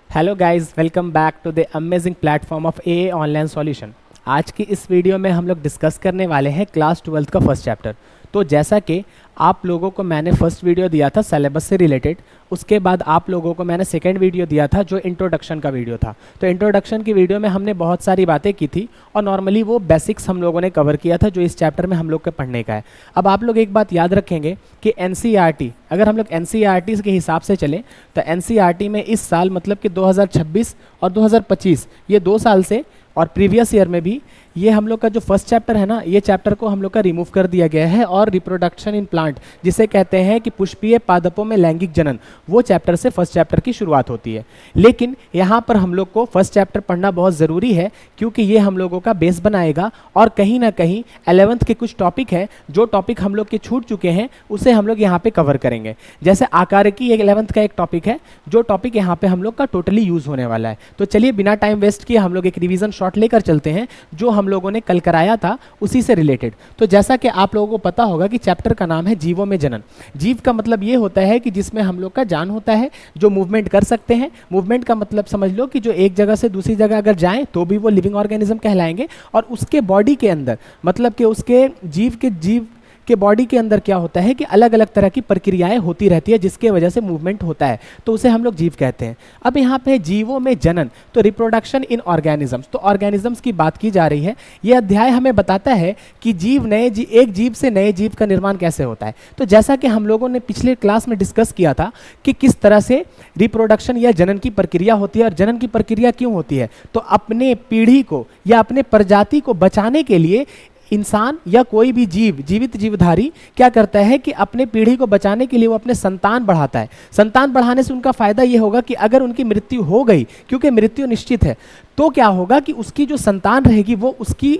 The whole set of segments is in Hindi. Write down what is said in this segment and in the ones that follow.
Hello guys, welcome back to the amazing platform of a online solution. आज की इस वीडियो में हम लोग डिस्कस करने वाले हैं क्लास 12th का फर्स्ट चैप्टर। तो जैसा कि आप लोगों को मैंने फर्स्ट वीडियो दिया था सिलेबस से रिलेटेड, उसके बाद आप लोगों को मैंने सेकंड वीडियो दिया था जो इंट्रोडक्शन का वीडियो था। तो इंट्रोडक्शन की वीडियो में हमने बहुत सारी बातें की थी और नॉर्मली वो बेसिक्स हम लोगों ने कवर किया था जो इस चैप्टर में हम लोग के पढ़ने का है। अब आप लोग एक बात याद रखेंगे कि एनसीईआरटी, अगर हम लोग एनसीईआरटी के हिसाब से चलें तो एनसीईआरटी में इस साल मतलब कि 2026 और 2025 ये 2 साल से और प्रीवियस ईयर में भी ये हम लोग का जो फर्स्ट चैप्टर है ना, ये चैप्टर को हम लोग का रिमूव कर दिया गया है और रिप्रोडक्शन इन प्लांट, जिसे कहते हैं कि पुष्पीय पादपों में लैंगिक जनन, वो चैप्टर से फर्स्ट चैप्टर की शुरुआत होती है। लेकिन यहाँ पर हम लोग को फर्स्ट चैप्टर पढ़ना बहुत ज़रूरी है क्योंकि ये हम लोगों का बेस बनाएगा और कहीं ना कहीं 11th के कुछ टॉपिक है जो टॉपिक हम लोग के छूट चुके हैं उसे हम लोग यहाँ पे कवर करेंगे। जैसे आकार की 11th का एक टॉपिक है जो टॉपिक यहाँ पे हम लोग का टोटली यूज़ होने वाला है। तो चलिए बिना टाइम वेस्ट किए हम लोग एक रिवीजन शॉट लेकर चलते हैं जो हम लोगों ने कल कराया था उसी से रिलेटेड। तो जैसा कि आप लोगों को पता होगा कि चैप्टर का नाम है जीवों में जनन। जीव का मतलब ये होता है कि जिसमें हम लोग का जान होता है, जो मूवमेंट कर सकते हैं। मूवमेंट का मतलब समझ लो कि जो एक जगह से दूसरी जगह अगर जाएं तो भी वो लिविंग ऑर्गेनिज्म कहलाएंगे। और उसके बॉडी के अंदर मतलब कि उसके जीव के बॉडी के अंदर क्या होता है कि अलग अलग तरह की प्रक्रियाएं होती रहती है जिसके वजह से मूवमेंट होता है, तो उसे हम लोग जीव कहते हैं। अब यहाँ पे जीवों में जनन, तो रिप्रोडक्शन इन ऑर्गेनिजम्स, तो ऑर्गेनिजम्स की बात की जा रही है। यह अध्याय हमें बताता है कि एक जीव से नए जीव का निर्माण कैसे होता है। तो जैसा कि हम लोगों ने पिछले क्लास में डिस्कस किया था कि किस तरह से रिप्रोडक्शन या जनन की प्रक्रिया होती है और जनन की प्रक्रिया क्यों होती है, तो अपने पीढ़ी को या अपने प्रजाति को बचाने के लिए इंसान या कोई भी जीवित जीवधारी क्या करता है कि अपने पीढ़ी को बचाने के लिए वो अपने संतान बढ़ाता है। संतान बढ़ाने से उनका फायदा ये होगा कि अगर उनकी मृत्यु हो गई, क्योंकि मृत्यु निश्चित है, तो क्या होगा कि उसकी जो संतान रहेगी वो उसकी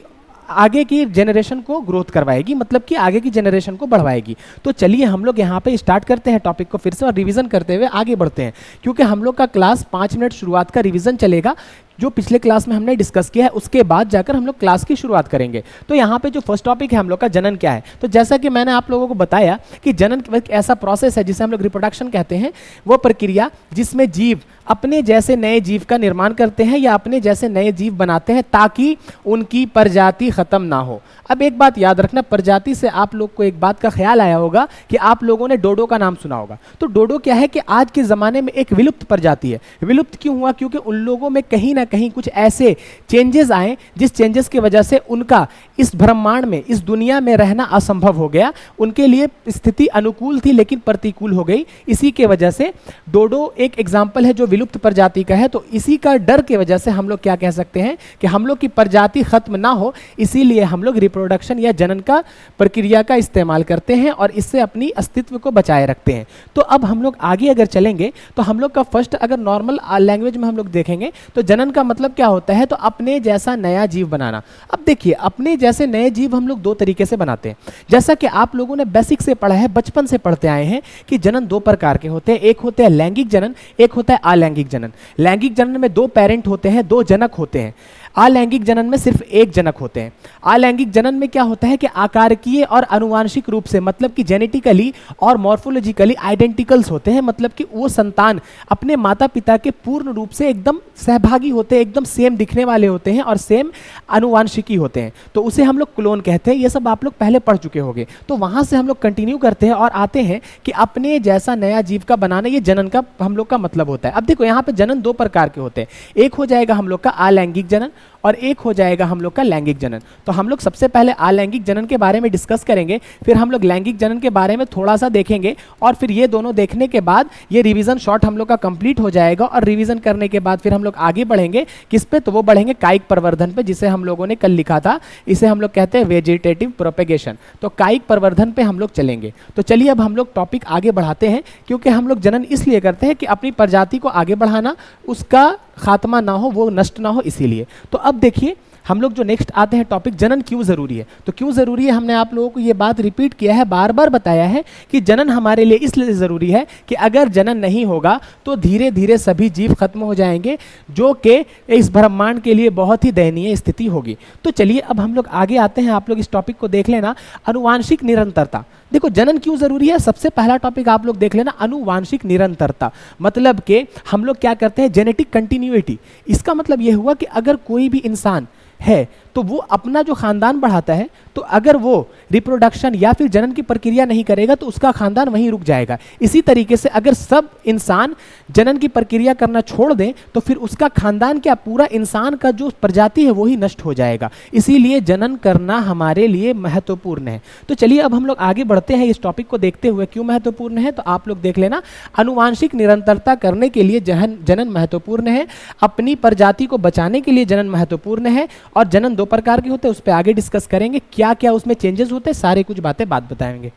आगे की जनरेशन को ग्रोथ करवाएगी, मतलब कि आगे की जनरेशन को बढ़वाएगी। तो चलिए हम लोग यहाँ पे स्टार्ट करते हैं टॉपिक को फिर से और रिवीजन करते हुए आगे बढ़ते हैं, क्योंकि हम लोग का क्लास 5 मिनट शुरुआत का रिवीजन चलेगा जो पिछले क्लास में हमने डिस्कस किया है, उसके बाद जाकर हम लोग क्लास की शुरुआत करेंगे। तो यहाँ पे जो फर्स्ट टॉपिक है हम लोग का जनन क्या है, तो जैसा कि मैंने आप लोगों को बताया कि जनन एक ऐसा प्रोसेस है जिसे हम लोग रिप्रोडक्शन कहते हैं, वो प्रक्रिया जिसमें जीव अपने जैसे नए जीव का निर्माण करते हैं या अपने जैसे नए जीव बनाते हैं ताकि उनकी प्रजाति खत्म ना हो। अब एक बात याद रखना, प्रजाति से आप लोग को एक बात का ख्याल आया होगा कि आप लोगों ने डोडो का नाम सुना होगा। तो डोडो क्या है कि आज के ज़माने में एक विलुप्त प्रजाति है। विलुप्त क्यों हुआ? क्योंकि उन लोगों में कहीं ना कहीं कुछ ऐसे चेंजेस आए जिस चेंजेस की वजह से उनका इस ब्रह्मांड में, इस दुनिया में रहना असंभव हो गया। उनके लिए स्थिति अनुकूल थी लेकिन प्रतिकूल हो गई। इसी के वजह से डोडो एक एग्जाम्पल है जो विलुप्त प्रजाति का है। तो इसी का डर की वजह से हम लोग क्या कह सकते हैं कि हम लोग की प्रजाति खत्म ना हो, इसीलिए हम लोग रिप्रोडक्शन या जनन का प्रक्रिया का इस्तेमाल करते हैं और इससे अपनी अस्तित्व को बचाए रखते हैं। तो अब हम लोग आगे अगर चलेंगे तो हम लोग का फर्स्ट, अगर नॉर्मल लैंग्वेज में हम लोग देखेंगे तो जनन का मतलब क्या होता है, तो अपने जैसा नया जीव बनाना। अब देखिए, अपने जैसे नए जीव हम लोग 2 तरीके से बनाते हैं। जैसा कि आप लोगों ने बेसिक से पढ़ा है, बचपन से पढ़ते आए हैं कि जनन 2 प्रकार के होते हैं। एक होते हैं लैंगिक जनन, एक होता है अलैंगिक जनन। लैंगिक जनन में 2 पेरेंट होते हैं, 2 जनक होते हैं। अलैंगिक जनन में सिर्फ 1 जनक होते हैं। अलैंगिक जनन में क्या होता है कि आकारकीय और आनुवांशिक रूप से, मतलब कि जेनेटिकली और मॉर्फोलॉजिकली आइडेंटिकल्स होते हैं, मतलब कि वो संतान अपने माता पिता के पूर्ण रूप से एकदम सहभागी होते हैं, एकदम सेम दिखने वाले होते हैं और सेम आनुवांशिकी होते हैं। तो उसे हम लोग क्लोन कहते हैं। ये सब आप लोग पहले पढ़ चुके होंगे। तो वहां से हम लोग कंटिन्यू करते हैं और आते हैं कि अपने जैसा नया जीव का बनाना, ये जनन का हम लोग का मतलब होता है। अब देखो, यहाँ पे जनन 2 प्रकार के होते हैं। एक हो जाएगा हम लोग का अलैंगिक जनन और एक हो जाएगा हम लोग का लैंगिक जनन। तो हम लोग सबसे पहले अलैंगिक जनन के बारे में डिस्कस करेंगे, फिर हम लोग लैंगिक जनन के बारे में थोड़ा सा देखेंगे और फिर ये दोनों देखने के बाद ये रिवीजन शॉर्ट हम लोग का कंप्लीट हो जाएगा। और रिवीजन करने के बाद फिर हम लोग आगे बढ़ेंगे किस पे, तो वो बढ़ेंगे कायिक प्रवर्धन पे, जिसे हम लोगों ने कल लिखा था। इसे हम लोग कहते हैं वेजिटेटिव प्रोपेगेशन। तो कायिक प्रवर्धन पे हम लोग चलेंगे। तो चलिए अब हम लोग टॉपिक आगे बढ़ाते हैं, क्योंकि हम लोग जनन इसलिए करते हैं कि अपनी प्रजाति को आगे बढ़ाना, उसका खात्मा ना हो, वो नष्ट ना हो, इसीलिए। तो अब देखिए, हम लोग जो नेक्स्ट आते हैं टॉपिक, जनन क्यों ज़रूरी है। तो क्यों ज़रूरी है, हमने आप लोगों को ये बात रिपीट किया है, बार बार बताया है कि जनन हमारे लिए इसलिए ज़रूरी है कि अगर जनन नहीं होगा तो धीरे धीरे सभी जीव खत्म हो जाएंगे, जो कि इस ब्रह्मांड के लिए बहुत ही दयनीय स्थिति होगी। तो चलिए अब हम लोग आगे आते हैं, आप लोग इस टॉपिक को देख लेना, अनुवांशिक निरंतरता। देखो जनन क्यों जरूरी है, सबसे पहला टॉपिक आप लोग देख लेना, अनुवांशिक निरंतरता। मतलब कि हम लोग क्या करते हैं, जेनेटिक कंटिन्यूटी। इसका मतलब यह हुआ कि अगर कोई भी इंसान है तो वो अपना जो खानदान बढ़ाता है, तो अगर वो रिप्रोडक्शन या फिर जनन की प्रक्रिया नहीं करेगा तो उसका खानदान वहीं रुक जाएगा। इसी तरीके से अगर सब इंसान जनन की प्रक्रिया करना छोड़ दें तो फिर उसका खानदान क्या, पूरा इंसान का जो प्रजाति है वही नष्ट हो जाएगा। इसीलिए जनन करना हमारे लिए महत्वपूर्ण है। तो चलिए अब हम लोग आगे बढ़ते हैं इस टॉपिक को देखते हुए, क्यों महत्वपूर्ण है। तो आप लोग देख लेना, अनुवांशिक निरंतरता करने के लिए जनन महत्वपूर्ण है, अपनी प्रजाति को बचाने के लिए जनन महत्वपूर्ण है, और जनन दो प्रकार के होते हैं, उस पर आगे डिस्कस करेंगे, क्या क्या उसमें चेंजेस होते हैं, सारे कुछ बातें बात बताएंगे।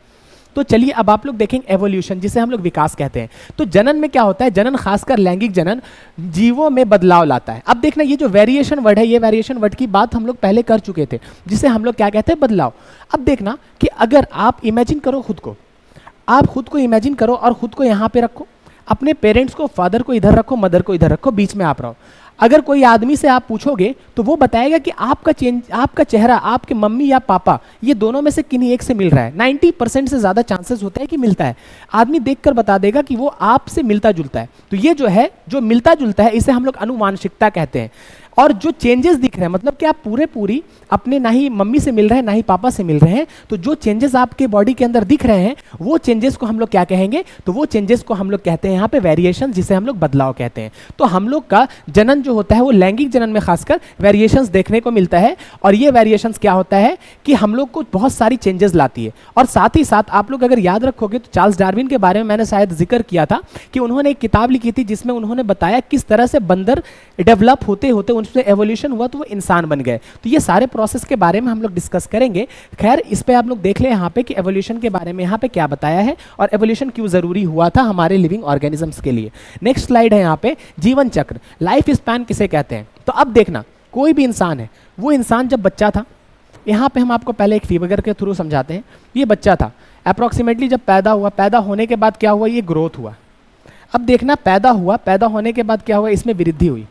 तो चलिए अब आप लोग देखेंगे एवोल्यूशन, जिसे हम लोग विकास कहते हैं। तो जनन में क्या होता है, जनन खासकर लैंगिक जनन जीवों में बदलाव लाता है। अब देखना, ये जो वेरिएशन वर्ड है, ये वेरिएशन वर्ड की बात हम लोग पहले कर चुके थे, जिसे हम लोग क्या कहते हैं, बदलाव। अब देखना कि अगर आप इमेजिन करो खुद को, आप खुद को इमेजिन करो और खुद को यहाँ पे रखो, अपने पेरेंट्स को, फादर को इधर रखो, मदर को इधर रखो, बीच में आप रहो। अगर कोई आदमी से आप पूछोगे तो वो बताएगा कि आपका चेहरा, आपके मम्मी या पापा, ये दोनों में से किन्हीं एक से मिल रहा है। 90% से ज़्यादा चांसेस होता है कि मिलता है। आदमी देखकर बता देगा कि वो आपसे मिलता जुलता है। तो ये जो है, जो मिलता जुलता है, इसे हम लोग अनुवांशिकता कहते हैं। और जो चेंजेस दिख रहे हैं, मतलब कि आप पूरी अपने ना ही मम्मी से मिल रहे हैं ना ही पापा से मिल रहे हैं, तो जो चेंजेस आपके बॉडी के अंदर दिख रहे हैं, वो चेंजेस को हम लोग क्या कहेंगे, तो वो चेंजेस को हम लोग कहते हैं यहाँ पे वेरिएशन, जिसे हम लोग बदलाव कहते हैं। तो हम लोग का जनन जो होता है वो लैंगिक जनन में खासकर वेरिएशंस देखने को मिलता है। और ये वेरिएशंस क्या होता है कि हम लोग को बहुत सारी चेंजेस लाती है। और साथ ही साथ आप लोग अगर याद रखोगे तो चार्ल्स डार्विन के बारे में मैंने शायद जिक्र किया था कि उन्होंने एक किताब लिखी थी जिसमें उन्होंने बताया किस तरह से बंदर डेवलप होते होते उनसे एवोल्यूशन हुआ तो वो इंसान बन गए। तो ये सारे प्रोसेस के बारे में हम लोग डिस्कस करेंगे। खैर, इस पे आप लोग देख लें यहाँ पे कि एवोल्यूशन के बारे में यहाँ पे क्या बताया है और एवोल्यूशन क्यों जरूरी हुआ था हमारे लिविंग ऑर्गेनिजम्स के लिए। नेक्स्ट स्लाइड है यहाँ पे, जीवन चक्र, लाइफ स्पैन किसे कहते हैं। तो अब देखना, कोई भी इंसान है, वो इंसान जब बच्चा था, यहाँ पे हम आपको पहले एक फिगर के थ्रू समझाते हैं। ये बच्चा था, अप्रॉक्सीमेटली जब पैदा हुआ, पैदा होने के बाद क्या हुआ, ये ग्रोथ हुआ। अब देखना, पैदा हुआ, पैदा होने के बाद क्या हुआ, इसमें वृद्धि हुई।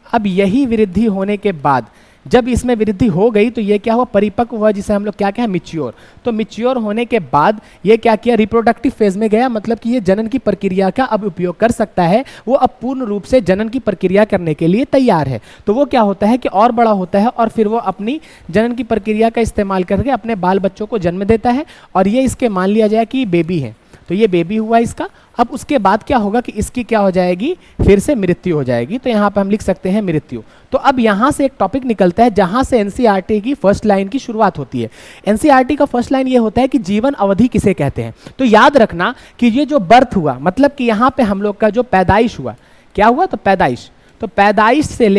अब यही वृद्धि होने के बाद जब इसमें वृद्धि हो गई तो ये क्या हुआ, परिपक्व हुआ, जिसे हम लोग क्या कहें, मिच्योर। तो मिच्योर होने के बाद ये क्या किया, रिप्रोडक्टिव फेज में गया, मतलब कि ये जनन की प्रक्रिया का अब उपयोग कर सकता है। वो अब पूर्ण रूप से जनन की प्रक्रिया करने के लिए तैयार है। तो वो क्या होता है कि और बड़ा होता है और फिर वो अपनी जनन की प्रक्रिया का इस्तेमाल करके अपने बाल बच्चों को जन्म देता है। और ये इसके मान लिया जाए कि बेबी है, तो ये बेबी हुआ इसका। अब उसके बाद क्या होगा कि इसकी क्या हो जाएगी, फिर से मृत्यु हो जाएगी। तो यहाँ पे हम लिख सकते हैं मृत्यु। तो अब यहाँ से एक टॉपिक निकलता है जहाँ से एनसीईआरटी की फर्स्ट लाइन की शुरुआत होती है। एनसीईआरटी का फर्स्ट लाइन ये होता है कि जीवन अवधि किसे कहते हैं। तो याद रखना कि ये जो बर्थ हुआ, मतलब कि यहाँ पे हम लोग का जो पैदाइश हुआ, क्या हुआ, तो पैदाइश। तो पैदाइश से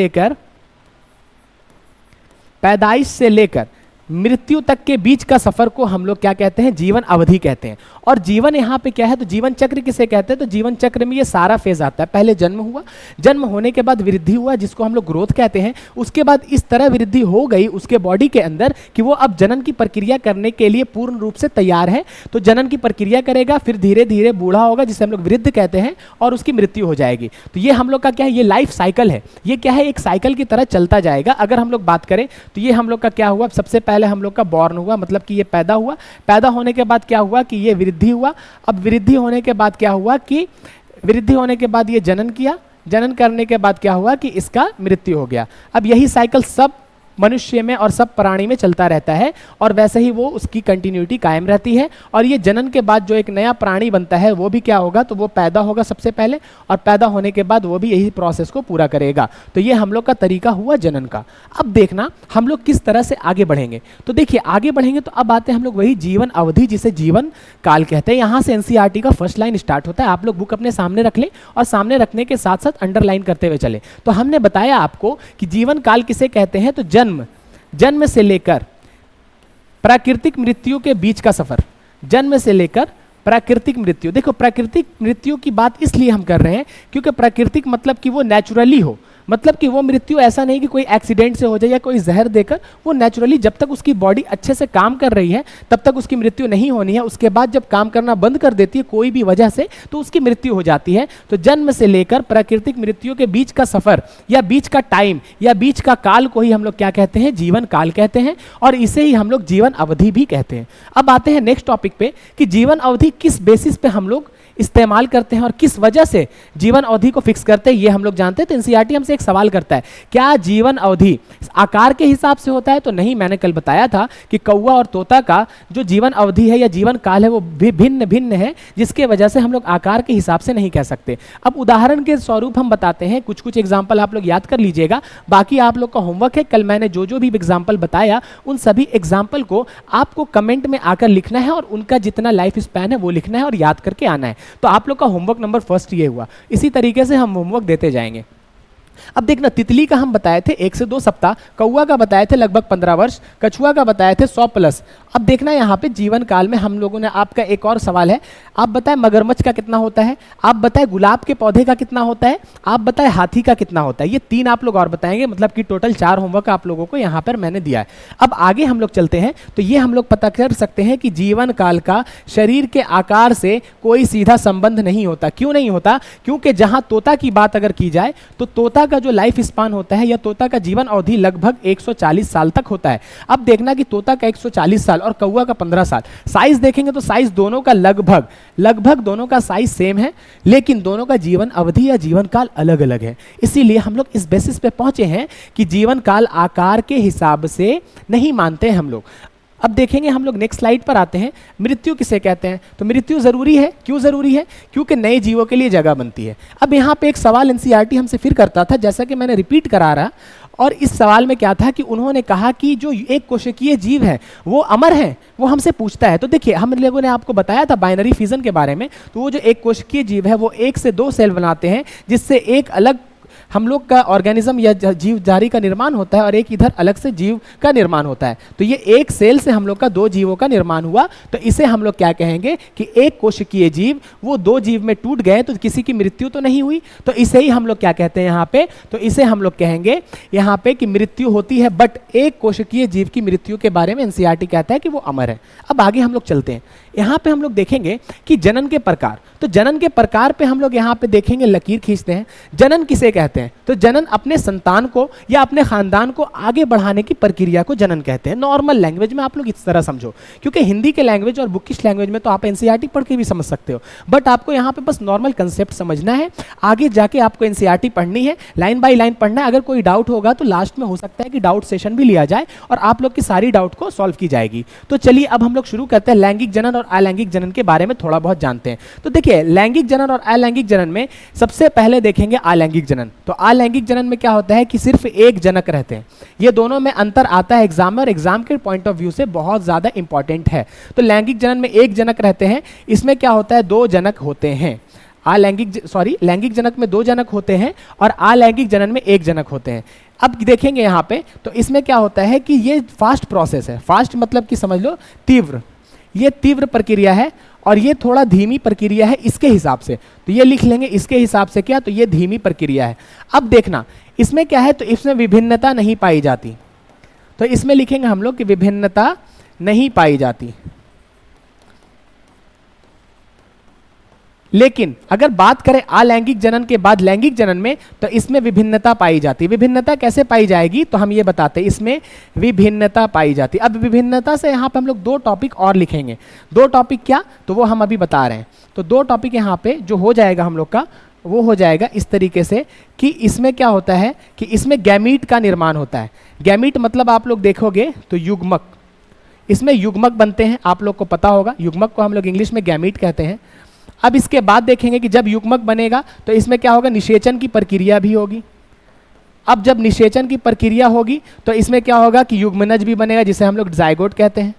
लेकर मृत्यु तक के बीच का सफर को हम लोग क्या कहते हैं, जीवन अवधि कहते हैं। और जीवन यहाँ पे क्या है, तो जीवन चक्र किसे कहते हैं। तो जीवन चक्र में ये सारा फेज आता है। पहले जन्म हुआ, जन्म होने के बाद वृद्धि हुआ, जिसको हम लोग ग्रोथ कहते हैं। उसके बाद इस तरह वृद्धि हो गई उसके बॉडी के अंदर कि वो अब जनन की प्रक्रिया करने के लिए पूर्ण रूप से तैयार है। तो जनन की प्रक्रिया करेगा, फिर धीरे धीरे बूढ़ा होगा, जिसे हम लोग वृद्ध कहते हैं, और उसकी मृत्यु हो जाएगी। तो ये हम लोग का क्या है, ये लाइफ साइकिल है। ये क्या है, एक साइकिल की तरह चलता जाएगा। अगर हम लोग बात करें तो ये हम लोग का क्या हुआ, सबसे पहले हम लोग का बॉर्न हुआ, मतलब कि ये पैदा हुआ। पैदा होने के बाद क्या हुआ कि ये वृद्धि हुआ। अब वृद्धि होने के बाद क्या हुआ कि वृद्धि होने के बाद ये जनन किया। जनन करने के बाद क्या हुआ कि इसका मृत्यु हो गया। अब यही साइकिल सब मनुष्य में और सब प्राणी में चलता रहता है और वैसे ही वो उसकी कंटिन्यूटी कायम रहती है। और ये जनन के बाद जो एक नया प्राणी बनता है वो भी क्या होगा, तो वो पैदा होगा सबसे पहले, और पैदा होने के बाद वो भी यही प्रोसेस को पूरा करेगा। तो ये हम लोग का तरीका हुआ जनन का। अब देखना हम लोग किस तरह से आगे बढ़ेंगे। तो देखिए आगे बढ़ेंगे तो अब आते हैं हम लोग वही जीवन अवधि, जिसे जीवन काल कहते हैं। यहाँ से एनसीईआरटी का फर्स्ट लाइन स्टार्ट होता है। आप लोग बुक अपने सामने रख लें और सामने रखने के साथ साथ अंडरलाइन करते हुए चले। तो हमने बताया आपको कि जीवन काल किसे कहते हैं, तो जन्म से लेकर प्राकृतिक मृत्यु के बीच का सफर। जन्म से लेकर प्राकृतिक मृत्यु। देखो प्राकृतिक मृत्यु की बात इसलिए हम कर रहे हैं क्योंकि प्राकृतिक मतलब कि वो नेचुरली हो, मतलब कि वो मृत्यु ऐसा नहीं कि कोई एक्सीडेंट से हो जाए या कोई जहर देकर, वो नेचुरली जब तक उसकी बॉडी अच्छे से काम कर रही है तब तक उसकी मृत्यु नहीं होनी है। उसके बाद जब काम करना बंद कर देती है कोई भी वजह से तो उसकी मृत्यु हो जाती है। तो जन्म से लेकर प्राकृतिक मृत्यु के बीच का सफर या बीच का टाइम या बीच का काल को ही हम लोग क्या कहते हैं, जीवन काल कहते हैं, और इसे ही हम लोग जीवन अवधि भी कहते हैं। अब आते हैं नेक्स्ट टॉपिक पे कि जीवन अवधि किस बेसिस पे हम लोग इस्तेमाल करते हैं और किस वजह से जीवन अवधि को फिक्स करते हैं, ये हम लोग जानते हैं। तो एनसीईआरटी हमसे एक सवाल करता है, क्या जीवन अवधि आकार के हिसाब से होता है? तो नहीं, मैंने कल बताया था कि कौवा और तोता का जो जीवन अवधि है या जीवन काल है वो भी भिन्न भिन्न है, जिसके वजह से हम लोग आकार के हिसाब से नहीं कह सकते। अब उदाहरण के स्वरूप हम बताते हैं, कुछ कुछ एग्जाम्पल आप लोग याद कर लीजिएगा, बाकी आप लोग का होमवर्क है। कल मैंने जो जो भी एग्जाम्पल बताया उन सभी एग्जाम्पल को आपको कमेंट में आकर लिखना है और उनका जितना लाइफ स्पैन है वो लिखना है और याद करके आना है। तो आप लोग का होमवर्क नंबर फर्स्ट ये हुआ। इसी तरीके से हम होमवर्क देते जाएंगे। अब देखना, तितली का हम बताए थे 1 से 2 सप्ताह, कौवा का बताए थे लगभग 15 वर्ष, कछुआ का बताए थे 100 प्लस। अब देखना यहाँ पे जीवन काल में हम लोगों ने, आपका एक और सवाल है, आप बताएं मगरमच्छ का कितना होता है, आप बताएं गुलाब के पौधे का कितना होता है, आप बताएं हाथी का कितना होता है। ये 3 आप लोग और बताएंगे, मतलब कि टोटल 4 होमवर्क आप लोगों को यहाँ पर मैंने दिया है। अब आगे हम लोग चलते हैं, तो ये हम लोग पता कर सकते हैं कि जीवन काल का शरीर के आकार से कोई सीधा संबंध नहीं होता। क्यों नहीं होता? क्योंकि जहाँ तोता की बात अगर की जाए तो तोता का जो लाइफ स्पान होता है या तोता का जीवन अवधि लगभग 140 साल तक होता है। अब देखना कि तोता का 140 साल और कौवा का 15 साल, साइज देखेंगे तो साइज दोनों का लगभग दोनों का साइज सेम है, लेकिन दोनों का जीवन अवधि या जीवन काल अलग अलग है। इसीलिए हम लोग इस बेसिस पे पहुंचे हैं कि जीवन काल आकार के हिसाब से नहीं मानते हैं हम लोग। अब देखेंगे हम लोग, नेक्स्ट स्लाइड पर आते हैं, मृत्यु किसे कहते हैं। तो मृत्यु जरूरी है। क्यों जरूरी है? क्योंकि नए जीवों के लिए जगह बनती है। अब यहाँ पे एक सवाल एनसीईआरटी हमसे फिर करता था, जैसा कि मैंने रिपीट करा रहा, और इस सवाल में क्या था कि उन्होंने कहा कि जो एक कोशिकीय जीव है वो अमर है, वो हमसे पूछता है। तो देखिए, हम लोगों ने आपको बताया था बाइनरी फिजन के बारे में, तो वो जो एक कोशिकीय जीव है वो 1 से 2 सेल बनाते हैं, जिससे एक अलग हम लोग का ऑर्गेनिज्म या जीव जारी का निर्माण होता है और एक इधर अलग से जीव का निर्माण होता है। तो ये एक सेल से हम लोग का 2 जीवों का निर्माण हुआ। तो इसे हम लोग क्या कहेंगे कि एक कोशिकीय जीव, वो 2 जीव में टूट गए तो किसी की मृत्यु तो नहीं हुई, तो इसे ही हम लोग क्या कहते हैं यहाँ पे, तो इसे हम लोग कहेंगे यहाँ पे कि मृत्यु होती है, बट एक कोशिकीय जीव की मृत्यु के बारे में एनसीईआरटी कहता है कि वो अमर है। अब आगे हम लोग चलते हैं, यहाँ पे हम लोग देखेंगे कि जनन के प्रकार। तो जनन के प्रकार पे हम लोग यहाँ पे देखेंगे, लकीर खींचते हैं। जनन किसे कहते हैं? तो जनन अपने संतान को या अपने खानदान को आगे बढ़ाने की प्रक्रिया को जनन कहते हैं। नॉर्मल लैंग्वेज में आप लोग इस तरह समझो, क्योंकि हिंदी के लैंग्वेज और बुकिश लैंग्वेज में तो आप एनसीईआरटी पढ़ के भी समझ सकते हो, बट आपको यहाँ पे बस नॉर्मल कंसेप्ट समझना है। आगे जाके आपको एनसीईआरटी पढ़नी है, लाइन बाय लाइन पढ़ना है। अगर कोई डाउट होगा तो लास्ट में हो सकता है कि डाउट सेशन भी लिया जाए और आप लोग की सारी डाउट को सॉल्व की जाएगी। तो चलिए अब हम लोग शुरू करते हैं, लैंगिक जनन और अलैंगिक जनन के बारे में थोड़ा बहुत जानते हैं। तो देखिए, लैंगिक जनन और अलैंगिक जनन में सबसे पहले देखेंगे अलैंगिक जनन। तो अलैंगिक जनन में क्या होता है कि सिर्फ एक जनक रहते हैं। ये दोनों में अंतर आता है एग्जाम में, और एग्जाम के पॉइंट ऑफ व्यू से बहुत ज्यादा इंपॉर्टेंट है। तो लैंगिक जनन में एक जनक रहते हैं, इसमें क्या होता है 2 जनक होते हैं। लैंगिक जनक में 2 जनक होते हैं और अलैंगिक जनन में 1 जनक होते हैं। अब देखेंगे यहाँ पे, तो इसमें क्या होता है कि ये फास्ट प्रोसेस है। फास्ट मतलब कि समझ लो तीव्र, ये तीव्र प्रक्रिया है और ये थोड़ा धीमी प्रक्रिया है इसके हिसाब से। तो ये लिख लेंगे इसके हिसाब से क्या, तो ये धीमी प्रक्रिया है। अब देखना इसमें क्या है, तो इसमें विभिन्नता नहीं पाई जाती। तो इसमें लिखेंगे हम लोग कि विभिन्नता नहीं पाई जाती। लेकिन अगर बात करें अलैंगिक जनन के बाद लैंगिक जनन में, तो इसमें विभिन्नता पाई जाती है। विभिन्नता कैसे पाई जाएगी, तो हम ये बताते हैं, इसमें विभिन्नता पाई जाती है। अब विभिन्नता से यहाँ पे हम लोग 2 टॉपिक और लिखेंगे। 2 टॉपिक क्या, तो वो हम अभी बता रहे हैं। तो 2 टॉपिक यहाँ पे जो हो जाएगा हम लोग का, वो हो जाएगा इस तरीके से कि इसमें क्या होता है कि इसमें गैमीट का निर्माण होता है। गैमीट मतलब आप लोग देखोगे तो युग्मक, इसमें युग्मक बनते हैं, आप लोग को पता होगा। युग्मक को हम लोग इंग्लिश में गैमीट कहते हैं। अब इसके बाद देखेंगे कि जब युग्मक बनेगा तो इसमें क्या होगा, निषेचन की प्रक्रिया भी होगी। अब जब निषेचन की प्रक्रिया होगी तो इसमें क्या होगा कि युग्मनज भी बनेगा, जिसे हम लोग जाइगोट कहते हैं।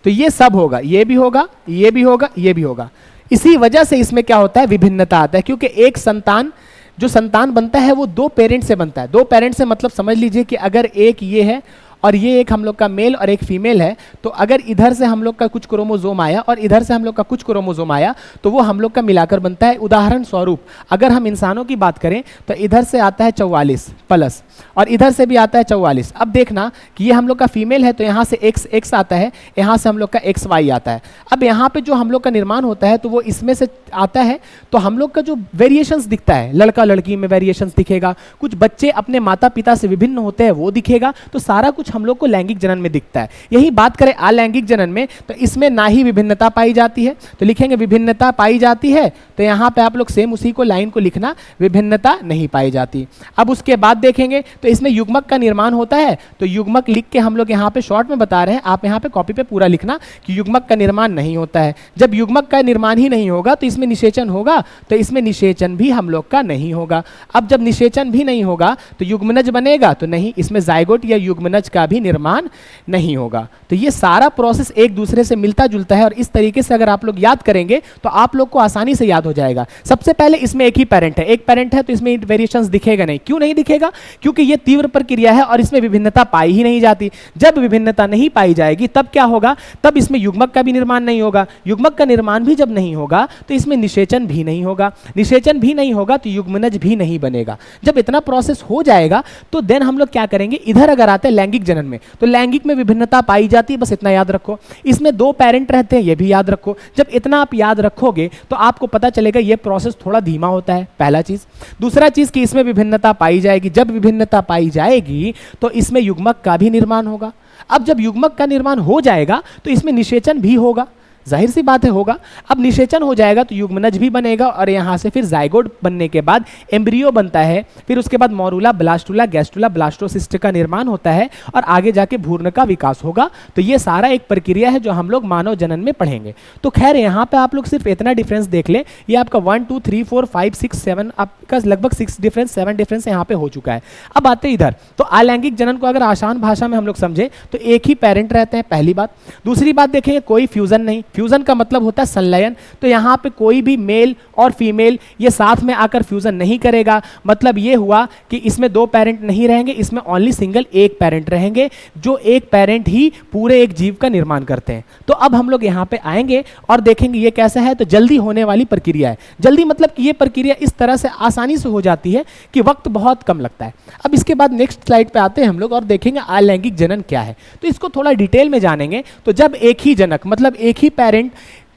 तो ये सब होगा, ये भी होगा, ये भी होगा, ये भी होगा। इसी वजह से इसमें क्या होता है, विभिन्नता आता है, क्योंकि एक संतान, जो संतान बनता है वो 2 पेरेंट से बनता है। 2 पेरेंट से मतलब समझ लीजिए कि अगर एक ये है और ये एक हम लोग का मेल और एक फीमेल है, तो अगर इधर से हम लोग का कुछ क्रोमोसोम आया और इधर से हम लोग का कुछ क्रोमोसोम आया तो वो हम लोग का मिलाकर बनता है। उदाहरण स्वरूप अगर हम इंसानों की बात करें तो इधर से आता है 44 प्लस और इधर से भी आता है 44। अब देखना कि ये हम लोग का फीमेल है तो यहाँ से एक्स आता है, यहाँ से हम लोग का XY आता है। अब यहाँ पे जो हम लोग का निर्माण होता है तो वो इसमें से आता है, तो हम लोग का जो वेरिएशंस दिखता है, लड़का लड़की में वेरिएशंस दिखेगा, कुछ बच्चे अपने माता पिता से विभिन्न होते हैं वो दिखेगा, तो सारा कुछ हम लोग को लैंगिक जनन में दिखता है। यही बात करें अलैंगिक जनन में तो इसमें ना ही विभिन्नता पाई जाती है, तो लिखेंगे विभिन्नता पाई जाती है, तो यहाँ पे आप लोग सेम उसी को लाइन को लिखना, विभिन्नता नहीं पाई जाती। अब उसके बाद देखेंगे तो इसमें युग्मक का निर्माण होता है, तो युग्मक लिख के हम लोग यहाँ पे शॉर्ट में बता रहे हैं, आप यहाँ पे कॉपी पे पूरा लिखना कि युग्मक का निर्माण नहीं होता है। जब युग्मक का निर्माण ही नहीं होगा तो इसमें निषेचन होगा, तो इसमें निषेचन भी हम लोग का नहीं होगा। अब जब निषेचन भी नहीं होगा तो युग्मनज बनेगा तो नहीं, इसमें जाइगोट या युग्मनज का भी निर्माण नहीं होगा। तो ये सारा प्रोसेस एक दूसरे से मिलता जुलता है और इस तरीके से अगर आप लोग याद करेंगे तो आप लोग को आसानी से याद हो जाएगा। सबसे पहले इसमें एक ही पेरेंट है, एक पेरेंट है तो इसमें वेरिएशंस दिखेगा नहीं। क्यों नहीं दिखेगा? क्योंकि ये तीव्र प्रक्रिया है और इसमें विभिन्नता पाई ही नहीं जाती। जब विभिन्नता नहीं पाई जाएगी तब क्या होगा? तब इसमें युग्मक का भी निर्माण नहीं होगा। युग्मक का निर्माण भी जब नहीं होगा तो इसमें निषेचन भी नहीं होगा। निषेचन भी नहीं होगा तो युग्मनज भी नहीं बनेगा। जब इतना प्रोसेस हो जाएगा तो देन हम लोग क्या करेंगे, इधर अगर आते हैं लैंगिक जनन में तो लैंगिक में विभिन्नता पाई जाती है, बस इतना याद रखो। इसमें 2 पेरेंट रहते हैं, ये भी याद रखो। जब इतना आप याद रखोगे तो आपको पता चलेगा ये प्रोसेस थोड़ा धीमा होता है, पहला चीज। दूसरा चीज कि इसमें विभिन्नता पाई जाएगी। जब विभिन्नता पाई जाएगी तो इसमें युग्मक का भी निर्माण होगा। अब जब युग्मक का निर्माण हो जाएगा तो इसमें निषेचन भी होगा, जाहिर सी बात है होगा। अब निषेचन हो जाएगा तो युग्मनज भी बनेगा और यहाँ से फिर जाइगोट बनने के बाद एम्ब्रियो बनता है, फिर उसके बाद मोरूला, ब्लास्टुला, गैस्टुला, ब्लास्टोसिस्ट का निर्माण होता है और आगे जाके भ्रूण का विकास होगा। तो ये सारा एक प्रक्रिया है जो हम लोग मानव जनन में पढ़ेंगे। तो खैर यहाँ पे आप लोग सिर्फ इतना डिफरेंस देख ले, ये आपका 1 2 3 4 5 6 7 आपका लगभग 6 डिफरेंस 7 डिफरेंस यहाँ पे हो चुका है। अब आते इधर, तो अलैंगिक जनन को अगर आसान भाषा में हम लोग समझे तो एक ही पेरेंट रहते हैं, पहली बात। दूसरी बात देखेंगे कोई फ्यूजन नहीं। फ्यूजन का मतलब होता है संलयन, तो यहाँ पे कोई भी मेल और फीमेल ये साथ में आकर फ्यूजन नहीं करेगा। मतलब ये हुआ कि इसमें 2 पेरेंट नहीं रहेंगे, इसमें ओनली सिंगल एक पेरेंट रहेंगे, जो एक पेरेंट ही पूरे एक जीव का निर्माण करते हैं। तो अब हम लोग यहाँ पे आएंगे और देखेंगे ये कैसा है। तो जल्दी होने वाली प्रक्रिया है। जल्दी मतलब कि ये प्रक्रिया इस तरह से आसानी से हो जाती है कि वक्त बहुत कम लगता है। अब इसके बाद नेक्स्ट स्लाइड पे आते हैं हम लोग और देखेंगे अलैंगिक जनन क्या है। तो इसको थोड़ा डिटेल में जानेंगे। तो जब एक ही जनक मतलब एक ही पेरेंट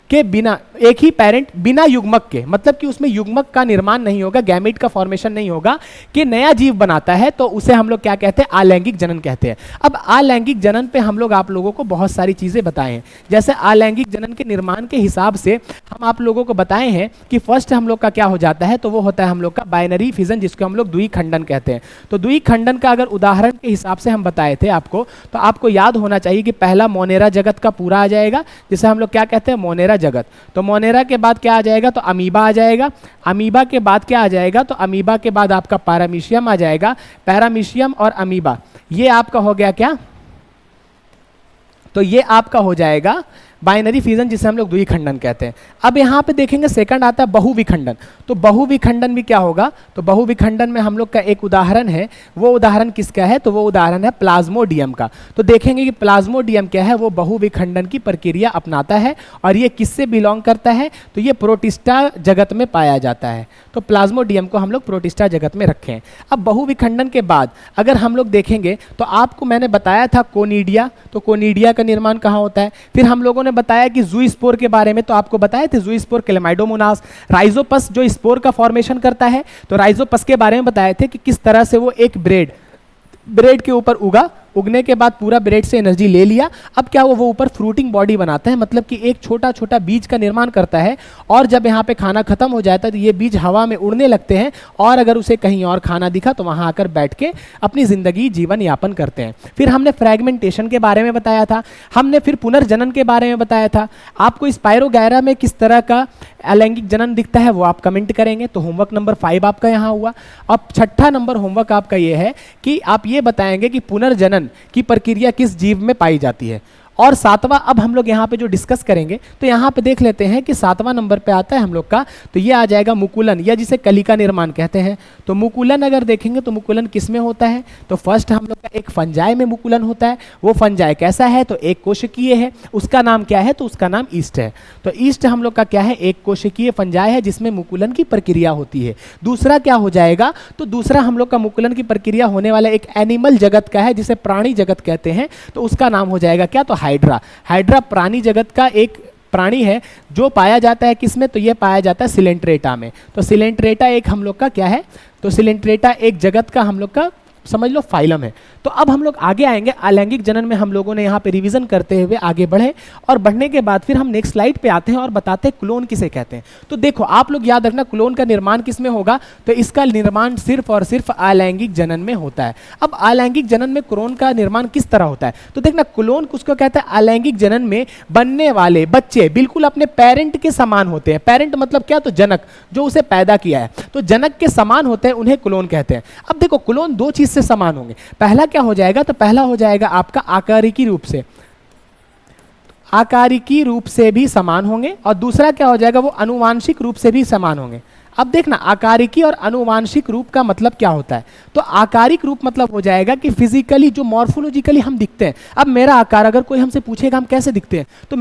के बिना, एक ही पेरेंट बिना युग्मक के, मतलब कि उसमें युग्मक का निर्माण नहीं होगा, गैमेट का फॉर्मेशन नहीं होगा, कि नया जीव बनाता है, तो उसे हम लोग क्या कहते हैं? अलैंगिक जनन कहते हैं। अब अलैंगिक जनन पे हम लोग आप लोगों को बहुत सारी चीजें बताए हैं। जैसे अलैंगिक जनन के निर्माण के हिसाब से हम आप लोगों को बताए हैं कि फर्स्ट हम लोग का क्या हो जाता है, तो वो होता है हम लोग का बाइनरी फिजन, जिसको हम लोग द्विखंडन कहते हैं। तो द्विखंडन का अगर उदाहरण के हिसाब से हम बताए थे आपको, तो आपको याद होना चाहिए कि पहला मोनेरा जगत का पूरा आ जाएगा, जिसे हम लोग क्या कहते हैं? मोनेरा जगत। तो मोनेरा के बाद क्या आ जाएगा? तो अमीबा आ जाएगा। अमीबा के बाद क्या आ जाएगा? तो अमीबा के बाद आपका पैरामीशियम आ जाएगा। पैरामीशियम और अमीबा ये आपका हो गया क्या? तो ये आपका हो जाएगा बाइनरी फिजन, जिसे हम लोग द्विखंडन कहते हैं। अब यहाँ पे देखेंगे सेकंड आता है बहुविखंडन। तो बहुविखंडन भी क्या होगा? तो बहुविखंडन में हम लोग का एक उदाहरण है। वो उदाहरण किसका है? तो वो उदाहरण है प्लाज्मोडियम का। तो देखेंगे कि प्लाज्मोडियम क्या है, वो बहुविखंडन की प्रक्रिया अपनाता है और ये किससे बिलोंग करता है? तो ये प्रोटिस्टा जगत में पाया जाता है। तो प्लाज्मोडियम को हम लोग प्रोटिस्टा जगत में रखें। अब बहुविखंडन के बाद अगर हम लोग देखेंगे तो आपको मैंने बताया था कोनिडिया। तो कोनिडिया का निर्माण कहाँ होता है? फिर हम लोगों ने बताया कि ज़ूस्पोर के बारे में, तो आपको बताए थे ज़ूस्पोर क्लेमाइडोमोनास। राइजोपस जो स्पोर का फॉर्मेशन करता है, तो राइजोपस के बारे में बताए थे कि किस तरह से वो एक ब्रेड के ऊपर उगा, उगने के बाद पूरा ब्रेड से एनर्जी ले लिया। अब क्या वो ऊपर फ्रूटिंग बॉडी बनाता है, मतलब कि एक छोटा छोटा बीज का निर्माण करता है। और जब यहाँ पे खाना खत्म हो जाता है तो ये बीज हवा में उड़ने लगते हैं और अगर उसे कहीं और खाना दिखा तो वहाँ आकर बैठ के अपनी जिंदगी जीवन यापन करते हैं। फिर हमने फ्रैगमेंटेशन के बारे में बताया था, हमने फिर पुनर्जनन के बारे में बताया था। आपको स्पाइरोगैरा में किस तरह का अलैंगिक जनन दिखता है वो आप कमेंट करेंगे। तो होमवर्क नंबर 5 आपका यहाँ हुआ। अब छठा नंबर होमवर्क आपका ये है कि आप ये बताएंगे कि पुनर्जनन की प्रक्रिया किस जीव में पाई जाती है। और सातवां अब हम लोग यहाँ पे जो डिस्कस करेंगे तो यहाँ पे देख लेते हैं कि सातवां नंबर पे आता है हम लोग का, तो ये आ जाएगा मुकुलन या जिसे कलिका निर्माण कहते हैं। तो मुकुलन अगर देखेंगे तो मुकुलन किस में होता है, तो फर्स्ट हम लोग का एक फंजाई में मुकुलन होता है। वो फंजाई कैसा है, तो एक कोशिकीय है, उसका नाम क्या है, तो उसका नाम ईस्ट है। तो ईस्ट हम लोग का क्या है, एक कोशिकीय फंजाई है जिसमें मुकुलन की प्रक्रिया होती है। दूसरा क्या हो जाएगा, तो दूसरा हम लोग का मुकुलन की प्रक्रिया होने वाला एक एनिमल जगत का है जिसे प्राणी जगत कहते हैं, तो उसका नाम हो जाएगा क्या, तो हाइड्रा। हाइड्रा प्राणी जगत का एक प्राणी है जो पाया जाता है किसमें, तो ये पाया जाता है सिलेंट्रेटा में। तो सिलेंट्रेटा एक हम लोग का क्या है, तो सिलेंट्रेटा एक जगत का हम लोग का समझ लो फाइलम है। तो अब हम लोग आगे आएंगे, अलैंगिक जनन में हम लोगों ने यहाँ पे रिवीजन करते हुए आगे बढ़े और बढ़ने के बाद फिर हम नेक्स्ट स्लाइड पे आते हैं और बताते हैं क्लोन किसे कहते हैं। तो देखो आप लोग याद रखना क्लोन का निर्माण किस में होगा, तो इसका निर्माण सिर्फ और सिर्फ अलैंगिक जनन में होता है। अब अलैंगिक जनन में क्लोन का निर्माण किस तरह होता है, तो देखना क्लोन किसको कहते हैं, अलैंगिक जनन में बनने वाले बच्चे बिल्कुल अपने पेरेंट के समान होते हैं। पेरेंट मतलब क्या, तो जनक जो उसे पैदा किया है, तो जनक के समान होते हैं, उन्हें क्लोन कहते हैं। अब देखो क्लोन दो चीज से समान होंगे, पहला क्या हो जाएगा, तो पहला हो जाएगा आपका आकारिकी रूप से, आकारिकी रूप से भी समान होंगे, और दूसरा क्या हो जाएगा, वो आनुवांशिक रूप से भी समान होंगे। अब देखना आकारिकी और आनुवांशिक रूप का मतलब क्या होता है, तो आकारिक रूप मतलब हो जाएगा कि फिजिकली जो मॉर्फोलॉजिकली हम दिखते हैं। अब मेरा आकार अगर कोई हमसे पूछेगा हम कैसे दिखते हैं, तो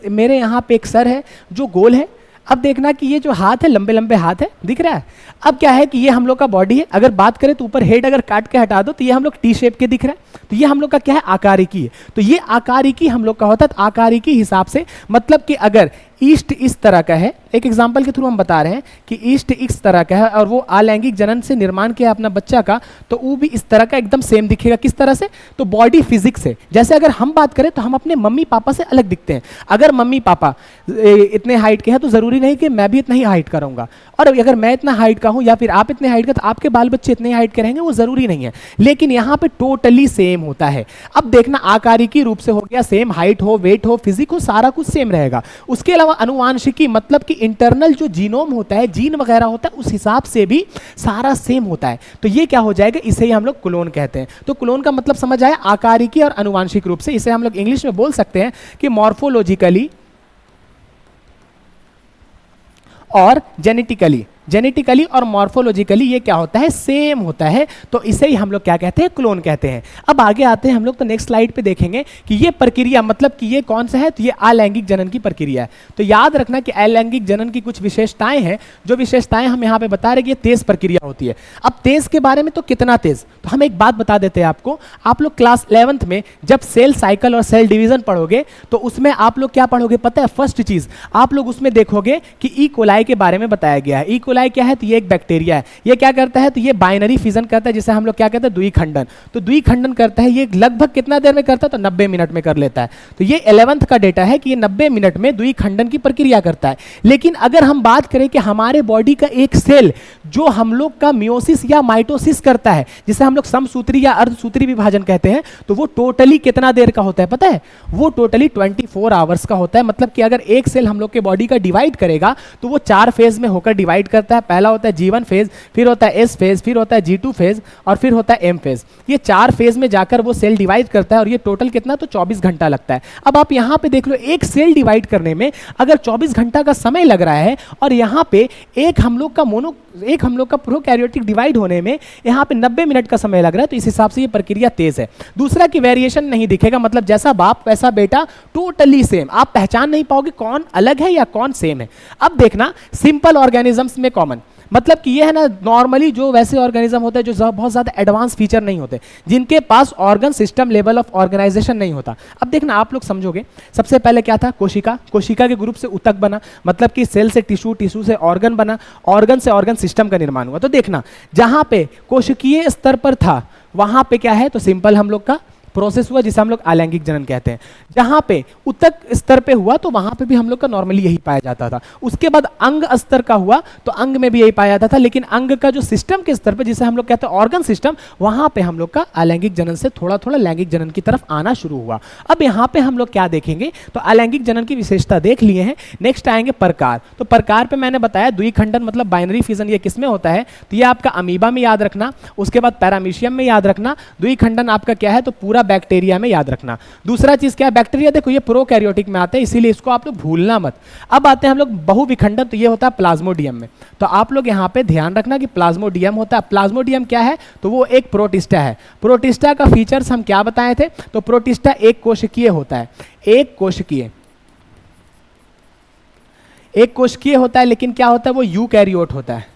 मेरे यहाँ पे एक सर है जो गोल है। अब देखना कि ये जो हाथ है लंबे लंबे हाथ है, दिख रहा है। अब क्या है कि ये हम लोग का बॉडी है, अगर बात करें तो ऊपर हेड अगर काट के हटा दो तो ये हम लोग टी शेप के दिख रहा है, तो ये हम लोग का क्या है, आकारिकी है। तो ये आकारिकी हम लोग का होता है। तो आकारिकी हिसाब से मतलब कि अगर ईस्ट इस तरह का है, एक एग्जांपल के थ्रू हम बता रहे हैं कि ईस्ट इस तरह का है और वो अलैंगिक जनन से निर्माण किया अपना बच्चा का, तो वो भी इस तरह का एकदम सेम दिखेगा। किस तरह से, तो बॉडी फिजिक्स से। जैसे अगर हम बात करें तो हम अपने मम्मी पापा से अलग दिखते हैं। अगर मम्मी पापा इतने हाइट के हैं तो जरूरी नहीं कि मैं भी इतना ही हाइट का रहूंगा, और अगर मैं इतना हाइट का हूं या फिर आप इतने हाइट का, तो आपके बाल बच्चे इतने हाइट के रहेंगे, वो जरूरी नहीं है। लेकिन यहाँ पे टोटली सेम होता है। अब देखना आकारिकी रूप से हो गया, सेम हाइट हो, वेट हो, फिजिक हो, सारा कुछ सेम रहेगा। उसके अलावा अनुवांशिकी मतलब कि इंटरनल जो जीनोम होता है, जीन वगैरह होता है, उस हिसाब से भी सारा सेम होता है। तो ये क्या हो जाएगा, इसे ही हम लोग क्लोन कहते हैं। तो क्लोन का मतलब समझ आया, आकारिकी और अनुवांशिक रूप से। इसे हम लोग इंग्लिश में बोल सकते हैं कि मॉर्फोलॉजिकली और जेनेटिकली और मॉर्फोलॉजिकली ये क्या होता है, सेम होता है। तो इसे ही हम लोग क्या कहते हैं, क्लोन कहते हैं। अब आगे आते हैं हम लोग, तो नेक्स्ट स्लाइड पे देखेंगे कि ये प्रक्रिया मतलब कि ये कौन सा है, तो ये अलैंगिक जनन की प्रक्रिया है। तो याद रखना कि अलैंगिक जनन की कुछ विशेषताएं हैं, जो विशेषताएं हम यहाँ पे बता रहे कि ये तेज प्रक्रिया होती है। अब तेज के बारे में तो कितना तेज, तो हम एक बात बता देते हैं आपको। आप लोग क्लास 11th में जब सेल साइकिल और सेल डिवीजन पढ़ोगे तो उसमें आप लोग क्या पढ़ोगे पता है, फर्स्ट चीज आप लोग उसमें देखोगे कि ई कोलाई के बारे में बताया गया है। ई कोलाई क्या है, तो ये एक बैक्टीरिया है। ये क्या करता है, तो ये बाइनरी फिजन करता है, जिसे हम लोग क्या कहते हैं, द्विखंडन। तो द्विखंडन करता है, ये लगभग कितना देर में करता है, तो 90 मिनट में कर लेता है। तो ये 11th का डेटा है कि ये 90 मिनट में द्विखंडन की प्रक्रिया करता है। लेकिन अगर हम बात करें कि हमारे बॉडी का एक सेल जो हम लोग का मियोसिस या माइटोसिस करता है, जिसे हम लोग समसूत्री या अर्धसूत्री विभाजन कहते हैं, तो वो टोटली कितना देर का होता है पता है, वो टोटली 24 आवर्स का होता है। मतलब कि अगर एक सेल हम लोग के बॉडी का डिवाइड करेगा तो वो 4 फेज में होकर डिवाइड करता है। पहला होता है G1 फेज, फिर होता है S फेज, फिर होता है G2 फेज और फिर होता है M फेज। ये 4 फेज में जाकर वो सेल डिवाइड करता है और ये टोटल कितना, तो 24 घंटा लगता है। अब आप यहाँ पे देख लो, एक सेल डिवाइड करने में अगर 24 घंटा का समय लग रहा है और यहाँ पे एक हम लोग का प्रोकैरियोटिक डिवाइड होने में यहाँ पे 90 मिनट का समय लग रहा है, तो इस हिसाब से ये प्रक्रिया तेज है। दूसरा की वेरिएशन नहीं दिखेगा, मतलब जैसा बाप वैसा बेटा, टोटली सेम। आप पहचान नहीं पाओगे कौन अलग है या कौन सेम है। अब देखना सिंपल ऑर्गेनिजम्स में कॉमन, मतलब कि ये है ना, नॉर्मली जो वैसे ऑर्गेनिज्म होते हैं जो बहुत ज्यादा एडवांस फीचर नहीं होते, जिनके पास organ system level of organisation नहीं होता। अब देखना आप लोग समझोगे, सबसे पहले क्या था, कोशिका के ग्रुप से ऊतक बना, मतलब कि सेल से टिश्यू, टिश्यू से ऑर्गन बना, ऑर्गन से ऑर्गन सिस्टम का निर्माण हुआ। तो देखना जहां पे कोशिकीय स्तर पर था वहां पे क्या है, तो सिंपल हम लोग का प्रोसेस हुआ जिसे हम लोग अलैंगिक जनन कहते हैं। जहां पे ऊतक स्तर पे हुआ तो वहां पे भी हम लोग का नॉर्मली यही पाया जाता था। उसके बाद अंग स्तर का हुआ तो अंग में भी यही पाया जाता था, लेकिन अंग का जो सिस्टम के स्तर पे जिसे हम लोग कहते हैं ऑर्गन सिस्टम, वहां पे हम लोग का अलैंगिक जनन से थोड़ा थोड़ा लैंगिक जनन की तरफ आना शुरू हुआ। अब यहाँ पे हम लोग क्या देखेंगे, तो अलैंगिक जनन की विशेषता देख लिए हैं। नेक्स्ट आएंगे प्रकार। तो प्रकार पे मैंने बताया द्विखंडन मतलब बाइनरी फिजन, ये किसमें होता है, तो ये आपका अमीबा में याद रखना। उसके बाद पैरामीशियम में याद रखना। द्विखंडन आपका क्या है, तो पूरा बैक्टीरिया में याद रखना। दूसरा चीज क्या है, बैक्टीरिया देखो ये प्रोकैरियोटिक में आते हैं, इसीलिए इसको आप लोग भूलना मत। अब आते हैं हम लोग बहुविखंडन, तो ये होता है प्लाज्मोडियम में। तो आप लोग यहाँ पे ध्यान रखना कि प्लाज्मोडियम होता है। प्लाज्मोडियम क्या है, तो वो एक प्रोटिस्टा है। प्रोटिस्टा का फीचर्स हम क्या बताए थे, तो प्रोटिस्टा एक कोशिकीय होता है, एक कोशिकीय होता है, लेकिन क्या होता है वो यूकैरियोट होता है।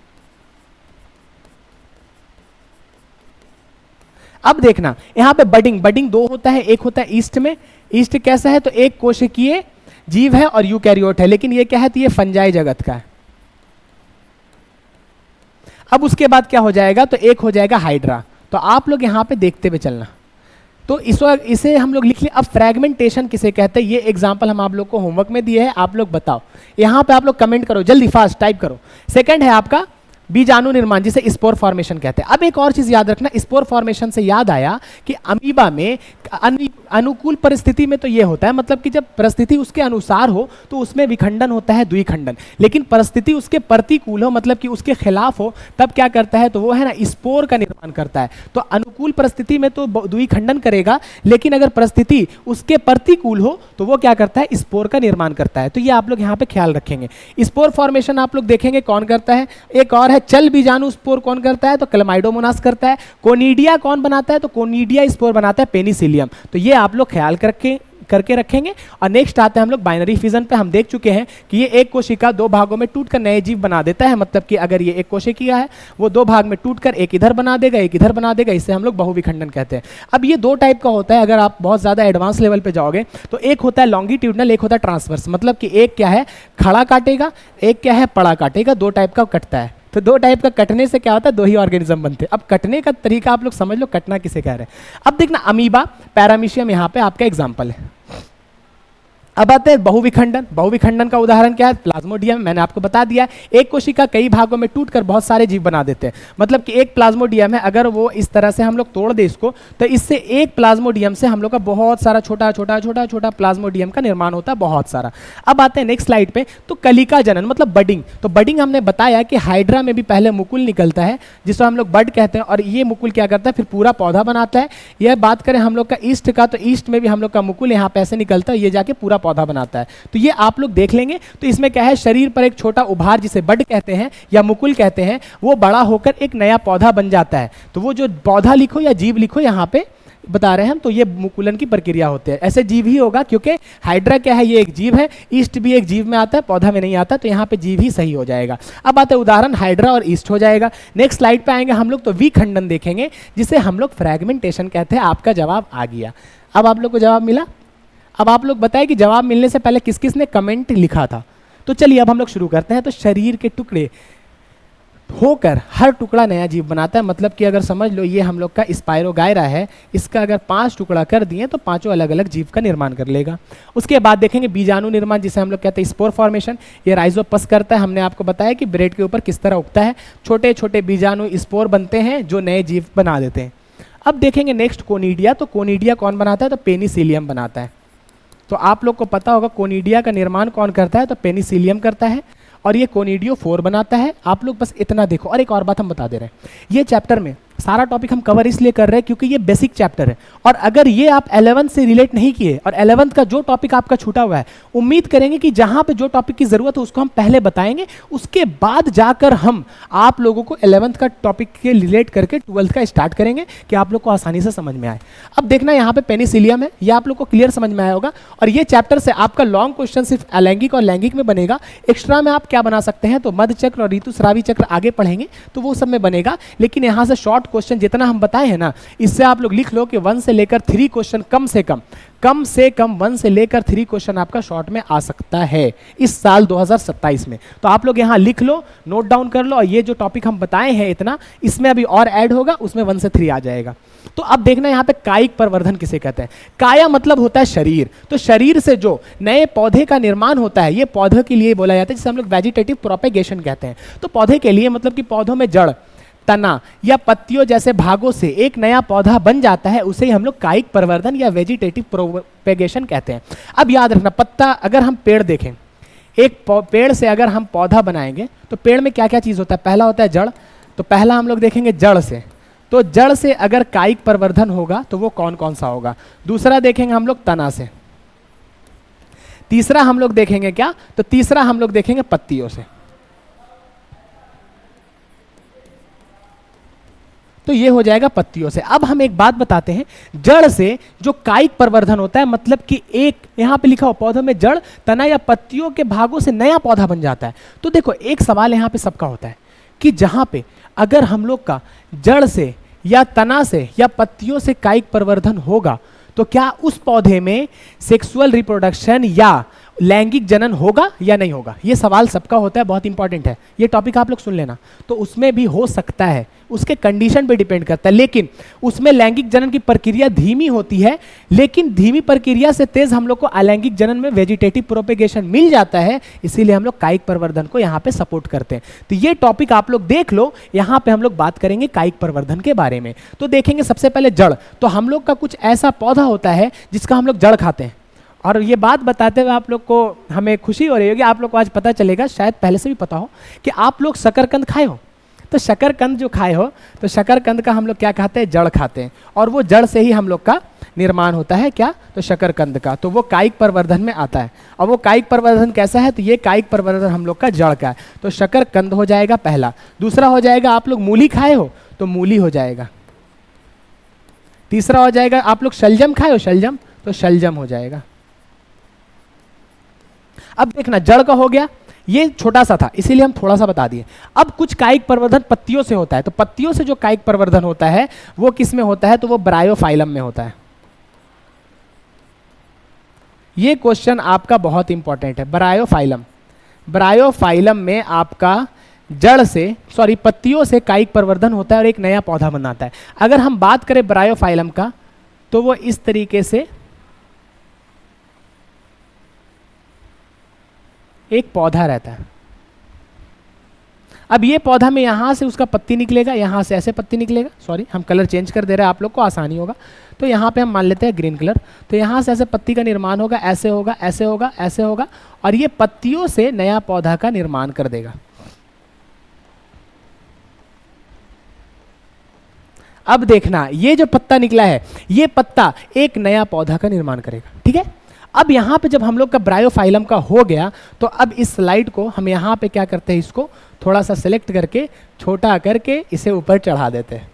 अब देखना यहां पे बडिंग दो होता है, एक होता है ईस्ट में। ईस्ट कैसा है, तो एक कोशिकीय जीव है और यूकैरियोट है, लेकिन ये क्या है, तो ये फंजाई जगत का है। अब उसके बाद क्या हो जाएगा, तो एक हो जाएगा हाइड्रा। तो आप लोग यहां पे देखते हुए चलना, तो इसे हम लोग लिख लें। अब फ्रेगमेंटेशन किसे कहते हैं, ये एग्जांपल हम आप लोग को होमवर्क में दिए हैं, आप लोग बताओ। यहां पे आप लोग कमेंट करो, जल्दी फास्ट टाइप करो। सेकंड है आपका बीजाणु निर्माण, जिसे स्पोर फॉर्मेशन कहते हैं। अब एक और चीज याद रखना, स्पोर फॉर्मेशन से याद आया कि अमीबा में अनुकूल परिस्थिति में तो ये होता है, मतलब कि जब परिस्थिति उसके अनुसार हो तो उसमें विखंडन होता है, द्विखंडन। लेकिन परिस्थिति उसके प्रतिकूल हो, मतलब कि उसके खिलाफ हो, तब क्या करता है, तो वो है ना स्पोर का निर्माण करता है। तो अनुकूल परिस्थिति में तो द्विखंडन करेगा, लेकिन अगर परिस्थिति उसके प्रतिकूल हो तो वो क्या करता है, स्पोर का निर्माण करता है। तो ये आप लोग यहाँ पे ख्याल रखेंगे। स्पोर फॉर्मेशन आप लोग देखेंगे कौन करता है, एक और है चल बीजाणु स्पोर कौन करता है, तो क्लमाइडोमोनास करता है। कोनिडिया कौन बनाता है, तो कोनिडिया स्पोर बनाता है पेनिसिलियम। तो ये आप लोग ख्याल करके रखेंगे। और नेक्स्ट आते हैं हम लोग बाइनरी फिजन पे। हम देख चुके हैं कि ये एक कोशिका दो भागों में टूटकर नए जीव बना देता है, मतलब कि अगर ये एक कोशिका है वो दो भाग में टूटकर एक इधर बना देगा, एक इधर बना देगा, इसे हम लोग बहुविखंडन कहते हैं। अब ये दो टाइप का होता है, अगर आप बहुत ज्यादा एडवांस लेवल पे जाओगे तो एक होता है लॉन्गिट्यूडनल, एक होता है ट्रांसवर्स, मतलब कि एक क्या है खड़ा काटेगा, एक क्या है पड़ा काटेगा, दो टाइप का कटता है। तो दो टाइप का कटने से क्या होता है, दो ही ऑर्गेनिज्म बनते हैं। अब कटने का तरीका आप लोग समझ लो, कटना किसे कह रहे हैं। अब देखना अमीबा, पैरामीशियम यहाँ पे आपका एग्जाम्पल है। अब आते हैं बहुविखंडन। बहुविखंडन का उदाहरण क्या है, प्लाज्मोडियम, मैंने आपको बता दिया। एक कोशिका कई भागों में टूटकर बहुत सारे जीव बना देते हैं, मतलब कि एक प्लाज्मोडियम है, अगर वो इस तरह से हम लोग तोड़ दे इसको, तो इससे एक प्लाज्मोडियम से हम लोग का बहुत सारा छोटा छोटा छोटा छोटा प्लाज्मोडियम का निर्माण होता है, बहुत सारा। अब आते हैं नेक्स्ट स्लाइड पे, तो कलिका जनन मतलब बडिंग। तो बडिंग हमने बताया कि हाइड्रा में भी पहले मुकुल निकलता है, जिसको हम लोग बड कहते हैं, और ये मुकुल क्या करता है, फिर पूरा पौधा बनाता है। यह बात करें हम लोग का ईस्ट का, तो ईस्ट में भी हम लोग का मुकुल यहाँ पे ऐसे निकलता है, ये जाके पूरा पौधा बनाता है। तो ये आप लोग देख लेंगे। तो इसमें क्या है, शरीर पर एक छोटा उभार जिसे बड कहते हैं या मुकुल कहते हैं, वो बड़ा होकर एक नया पौधा बन जाता है। तो वो जो पौधा लिखो या जीव लिखो यहाँ पे बता रहे हैं हम, तो ये मुकुलन की प्रक्रिया होती है। ऐसे जीव ही होगा, क्योंकि हाइड्रा क्या है, ये एक जीव है, ईस्ट भी एक जीव में आता है, पौधा में नहीं आता, तो यहाँ पे जीव ही सही हो जाएगा। अब आते हैं उदाहरण, हाइड्रा और ईस्ट हो जाएगा। नेक्स्ट स्लाइड पे आएंगे हम लोग, तो विखंडन देखेंगे, जिसे हम लोग फ्रेगमेंटेशन कहते हैं। आपका जवाब आ गया। अब आप लोग को जवाब मिला। अब आप लोग बताएं कि जवाब मिलने से पहले किस किस ने कमेंट लिखा था। तो चलिए अब हम लोग शुरू करते हैं। तो शरीर के टुकड़े होकर हर टुकड़ा नया जीव बनाता है, मतलब कि अगर समझ लो ये हम लोग का स्पाइरोगायरा है, इसका अगर 5 टुकड़ा कर दिए तो पांचों अलग अलग जीव का निर्माण कर लेगा। उसके बाद देखेंगे बीजाणु निर्माण, जिसे हम लोग कहते हैं स्पोर फॉर्मेशन। ये राइजोपस करता है। हमने आपको बताया कि ब्रेड के ऊपर किस तरह उगता है, छोटे छोटे बीजाणु स्पोर बनते हैं जो नए जीव बना देते हैं। अब देखेंगे नेक्स्ट कोनिडिया। तो कोनिडिया कौन बनाता है, तो पेनिसिलियम बनाता है। तो आप लोग को पता होगा कोनिडिया का निर्माण कौन करता है, तो पेनिसिलियम करता है, और ये कोनिडियो 4 बनाता है। आप लोग बस इतना देखो। और एक और बात हम बता दे रहे हैं, ये चैप्टर में सारा टॉपिक हम कवर इसलिए कर रहे हैं क्योंकि ये बेसिक चैप्टर है, और अगर ये आप 11th से रिलेट नहीं किए और 11th का जो टॉपिक आपका छूटा हुआ है, उम्मीद करेंगे कि जहां पे जो टॉपिक की जरूरत है उसको हम पहले बताएंगे, उसके बाद जाकर हम आप लोगों को 11th का टॉपिक के रिलेट करके 12th का स्टार्ट करेंगे कि आप लोग को आसानी से समझ में आए। अब देखना यहाँ पे पेनिसिलियम है, ये आप लोग को क्लियर समझ में आया होगा। और ये चैप्टर से आपका लॉन्ग क्वेश्चन सिर्फ अलैंगिक और लैंगिक में बनेगा। एक्स्ट्रा में आप क्या बना सकते हैं, तो मध्य चक्र और ऋतुस्रावी चक्र आगे पढ़ेंगे तो वो सब में बनेगा, लेकिन यहाँ से शॉर्ट क्वेश्चन जितना हम बताए हैं ना, इससे आप लोग लिख लो कि 1 से लेकर 3 क्वेश्चन कम से कम 1 से लेकर 3 क्वेश्चन आपका शॉर्ट में आ सकता है इस साल 2027 में। तो आप लोग यहाँ लिख लो, नोट डाउन कर लो, और ये जो टॉपिक हम बताए हैं इतना, इसमें अभी और ऐड होगा, उसमें 1 से 3 आ जाएगा। तो अब देखना यहाँ पे कायिक प्रवर्धन किसे कहते हैं। काया मतलब होता है शरीर। तो शरीर से जो नए पौधे का निर्माण होता है, ये पौधे के लिए बोला जाता है, जिसे हम लोग वेजिटेटिव प्रोपेगेशन कहते हैं। तो पौधे के लिए मतलब कि पौधों में जड़, तना या पत्तियों जैसे भागों से एक नया पौधा बन जाता है, उसे हम लोग कायिक प्रवर्धन या वेजिटेटिव प्रोपेगेशन कहते हैं। अब याद रखना, पत्ता, अगर हम पेड़ देखें, एक पेड़ से अगर हम पौधा बनाएंगे तो पेड़ में क्या क्या चीज होता है, पहला होता है जड़। तो पहला हम लोग देखेंगे जड़ से, तो जड़ से अगर कायिक प्रवर्धन होगा तो वो कौन कौन सा होगा। दूसरा देखेंगे हम लोग तना से। तीसरा हम लोग देखेंगे क्या, तो तीसरा हम लोग देखेंगे पत्तियों से। तो ये हो जाएगा पत्तियों से। अब हम एक बात बताते हैं, जड़ से जो कायिक प्रवर्धन होता है, मतलब कि एक यहां पे लिखा हो पौधों में जड़, तना या पत्तियों के भागों से नया पौधा बन जाता है। तो देखो एक सवाल यहां पे सबका होता है कि जहां पे अगर हम लोग का जड़ से या तना से या पत्तियों से कायिक प्रवर्धन होगा तो क्या उस पौधे में सेक्सुअल रिप्रोडक्शन या लैंगिक जनन होगा या नहीं होगा। ये सवाल सबका होता है, बहुत इंपॉर्टेंट है, ये टॉपिक आप लोग सुन लेना। तो उसमें भी हो सकता है, उसके कंडीशन पे डिपेंड करता है, लेकिन उसमें लैंगिक जनन की प्रक्रिया धीमी होती है, लेकिन धीमी प्रक्रिया से तेज हम लोग को अलैंगिक जनन में वेजिटेटिव प्रोपेगेशन मिल जाता है, इसीलिए हम लोग कायिक प्रवर्धन को यहाँ पे सपोर्ट करते हैं। तो ये टॉपिक आप लोग देख लो, यहाँ पे हम लोग बात करेंगे कायिक प्रवर्धन के बारे में। तो देखेंगे सबसे पहले जड़। तो हम लोग का कुछ ऐसा पौधा होता है जिसका हम लोग जड़ खाते हैं, और ये बात बताते हुए आप लोग को हमें खुशी हो रही होगी, आप लोग को आज पता चलेगा, शायद पहले से भी पता हो, कि आप लोग शकरकंद खाए हो। तो शकरकंद जो खाए हो, तो शकरकंद का हम लोग क्या खाते हैं, जड़ खाते हैं, और वो जड़ से ही हम लोग का निर्माण होता है क्या, तो शकरकंद का। तो वो कायिक प्रवर्धन में आता है। और वो कायिक प्रवर्धन कैसा है, तो ये कायिक प्रवर्धन हम लोग का जड़ का है। तो शकरकंद हो जाएगा पहला। दूसरा हो जाएगा, आप लोग मूली खाए हो तो मूली हो जाएगा। तीसरा हो जाएगा, आप लोग शलजम खाए हो, शलजम, तो शलजम हो जाएगा। अब देखना, जड़ का हो गया, ये छोटा सा था इसीलिए हम थोड़ा सा बता दिए। अब कुछ कायिक प्रवर्धन पत्तियों से होता है। तो पत्तियों से जो कायिक प्रवर्धन होता है वो किस में होता है, तो वो ब्रायोफाइलम में होता है। ये क्वेश्चन आपका बहुत इंपॉर्टेंट है। ब्रायोफाइलम, ब्रायोफाइलम में आपका जड़ से, सॉरी पत्तियों से कायिक प्रवर्धन होता है और एक नया पौधा बनाता है। अगर हम बात करें ब्रायोफाइलम का, तो वो इस तरीके से एक पौधा रहता है। अब ये पौधा में यहां से उसका पत्ती निकलेगा, यहां से ऐसे पत्ती निकलेगा, सॉरी हम कलर चेंज कर दे रहे हैं आप लोग को, आसानी होगा। तो यहां पे हम मान लेते हैं ग्रीन कलर। तो यहां से ऐसे पत्ती का निर्माण होगा, ऐसे होगा, ऐसे होगा, ऐसे होगा, और ये पत्तियों से नया पौधा का निर्माण कर देगा। अब देखना, ये जो पत्ता निकला है, ये पत्ता एक नया पौधा का निर्माण करेगा, ठीक है। अब यहाँ पे जब हम लोग का ब्रायोफाइलम का हो गया, तो अब इस स्लाइड को हम यहाँ पे क्या करते हैं, इसको थोड़ा सा सिलेक्ट करके छोटा करके इसे ऊपर चढ़ा देते हैं।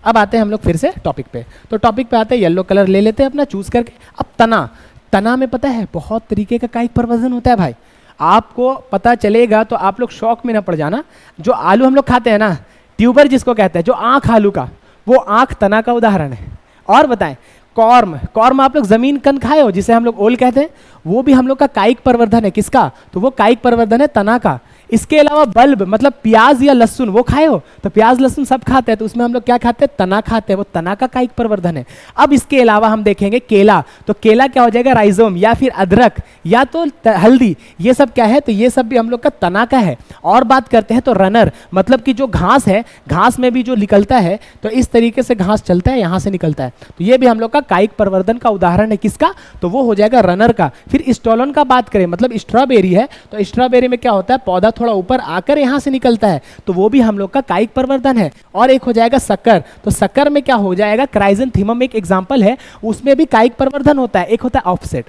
अब आते हैं हम लोग फिर से टॉपिक पे। तो टॉपिक पे आते हैं, येलो कलर ले लेते हैं अपना चूज करके। अब तना, तना में पता है बहुत तरीके का कायिक प्रवर्धन होता है भाई, आपको पता चलेगा तो आप लोग शौक में ना पड़ जाना। जो आलू हम लोग खाते हैं ना, ट्यूबर जिसको कहते हैं, जो आँख आलू का, वो आँख तना का उदाहरण है। और बताएं, कॉर्म, कॉर्म आप लोग जमीन कंद खाए हो, जिसे हम लोग ओल कहते हैं, वो भी हम लोग का कायिक प्रवर्धन है। किसका, तो वो कायिक प्रवर्धन है तना का। इसके अलावा बल्ब, मतलब प्याज या लहसुन, वो खाए हो, तो प्याज लहसुन सब खाते हैं, तो उसमें हम लोग क्या खाते हैं, तना खाते हैं, वो तना का कायिक प्रवर्धन है। अब इसके अलावा हम देखेंगे केला, तो केला क्या हो जाएगा, राइजोम, या फिर अदरक, या तो हल्दी, ये सब क्या है, तो ये सब भी हम लोग का तना का है। और बात करते हैं तो रनर, मतलब कि जो घास है, घास में भी जो निकलता है, तो इस तरीके से घास चलता है, यहाँ से निकलता है, तो ये भी हम लोग का कायिक प्रवर्धन का उदाहरण है। किसका, तो वो हो जाएगा रनर का। फिर स्टोलन का बात करें, मतलब स्ट्रॉबेरी है, तो स्ट्रॉबेरी में क्या होता है, पौधा थोड़ा ऊपर आकर यहां से निकलता है, तो वो भी हम लोग का कायिक प्रवर्धन है। और एक हो जाएगा शक्कर, तो शक्कर में क्या हो जाएगा, क्राइजेंथीमम एक एग्जांपल है, उसमें भी कायिक प्रवर्धन होता है। एक होता है ऑफसेट,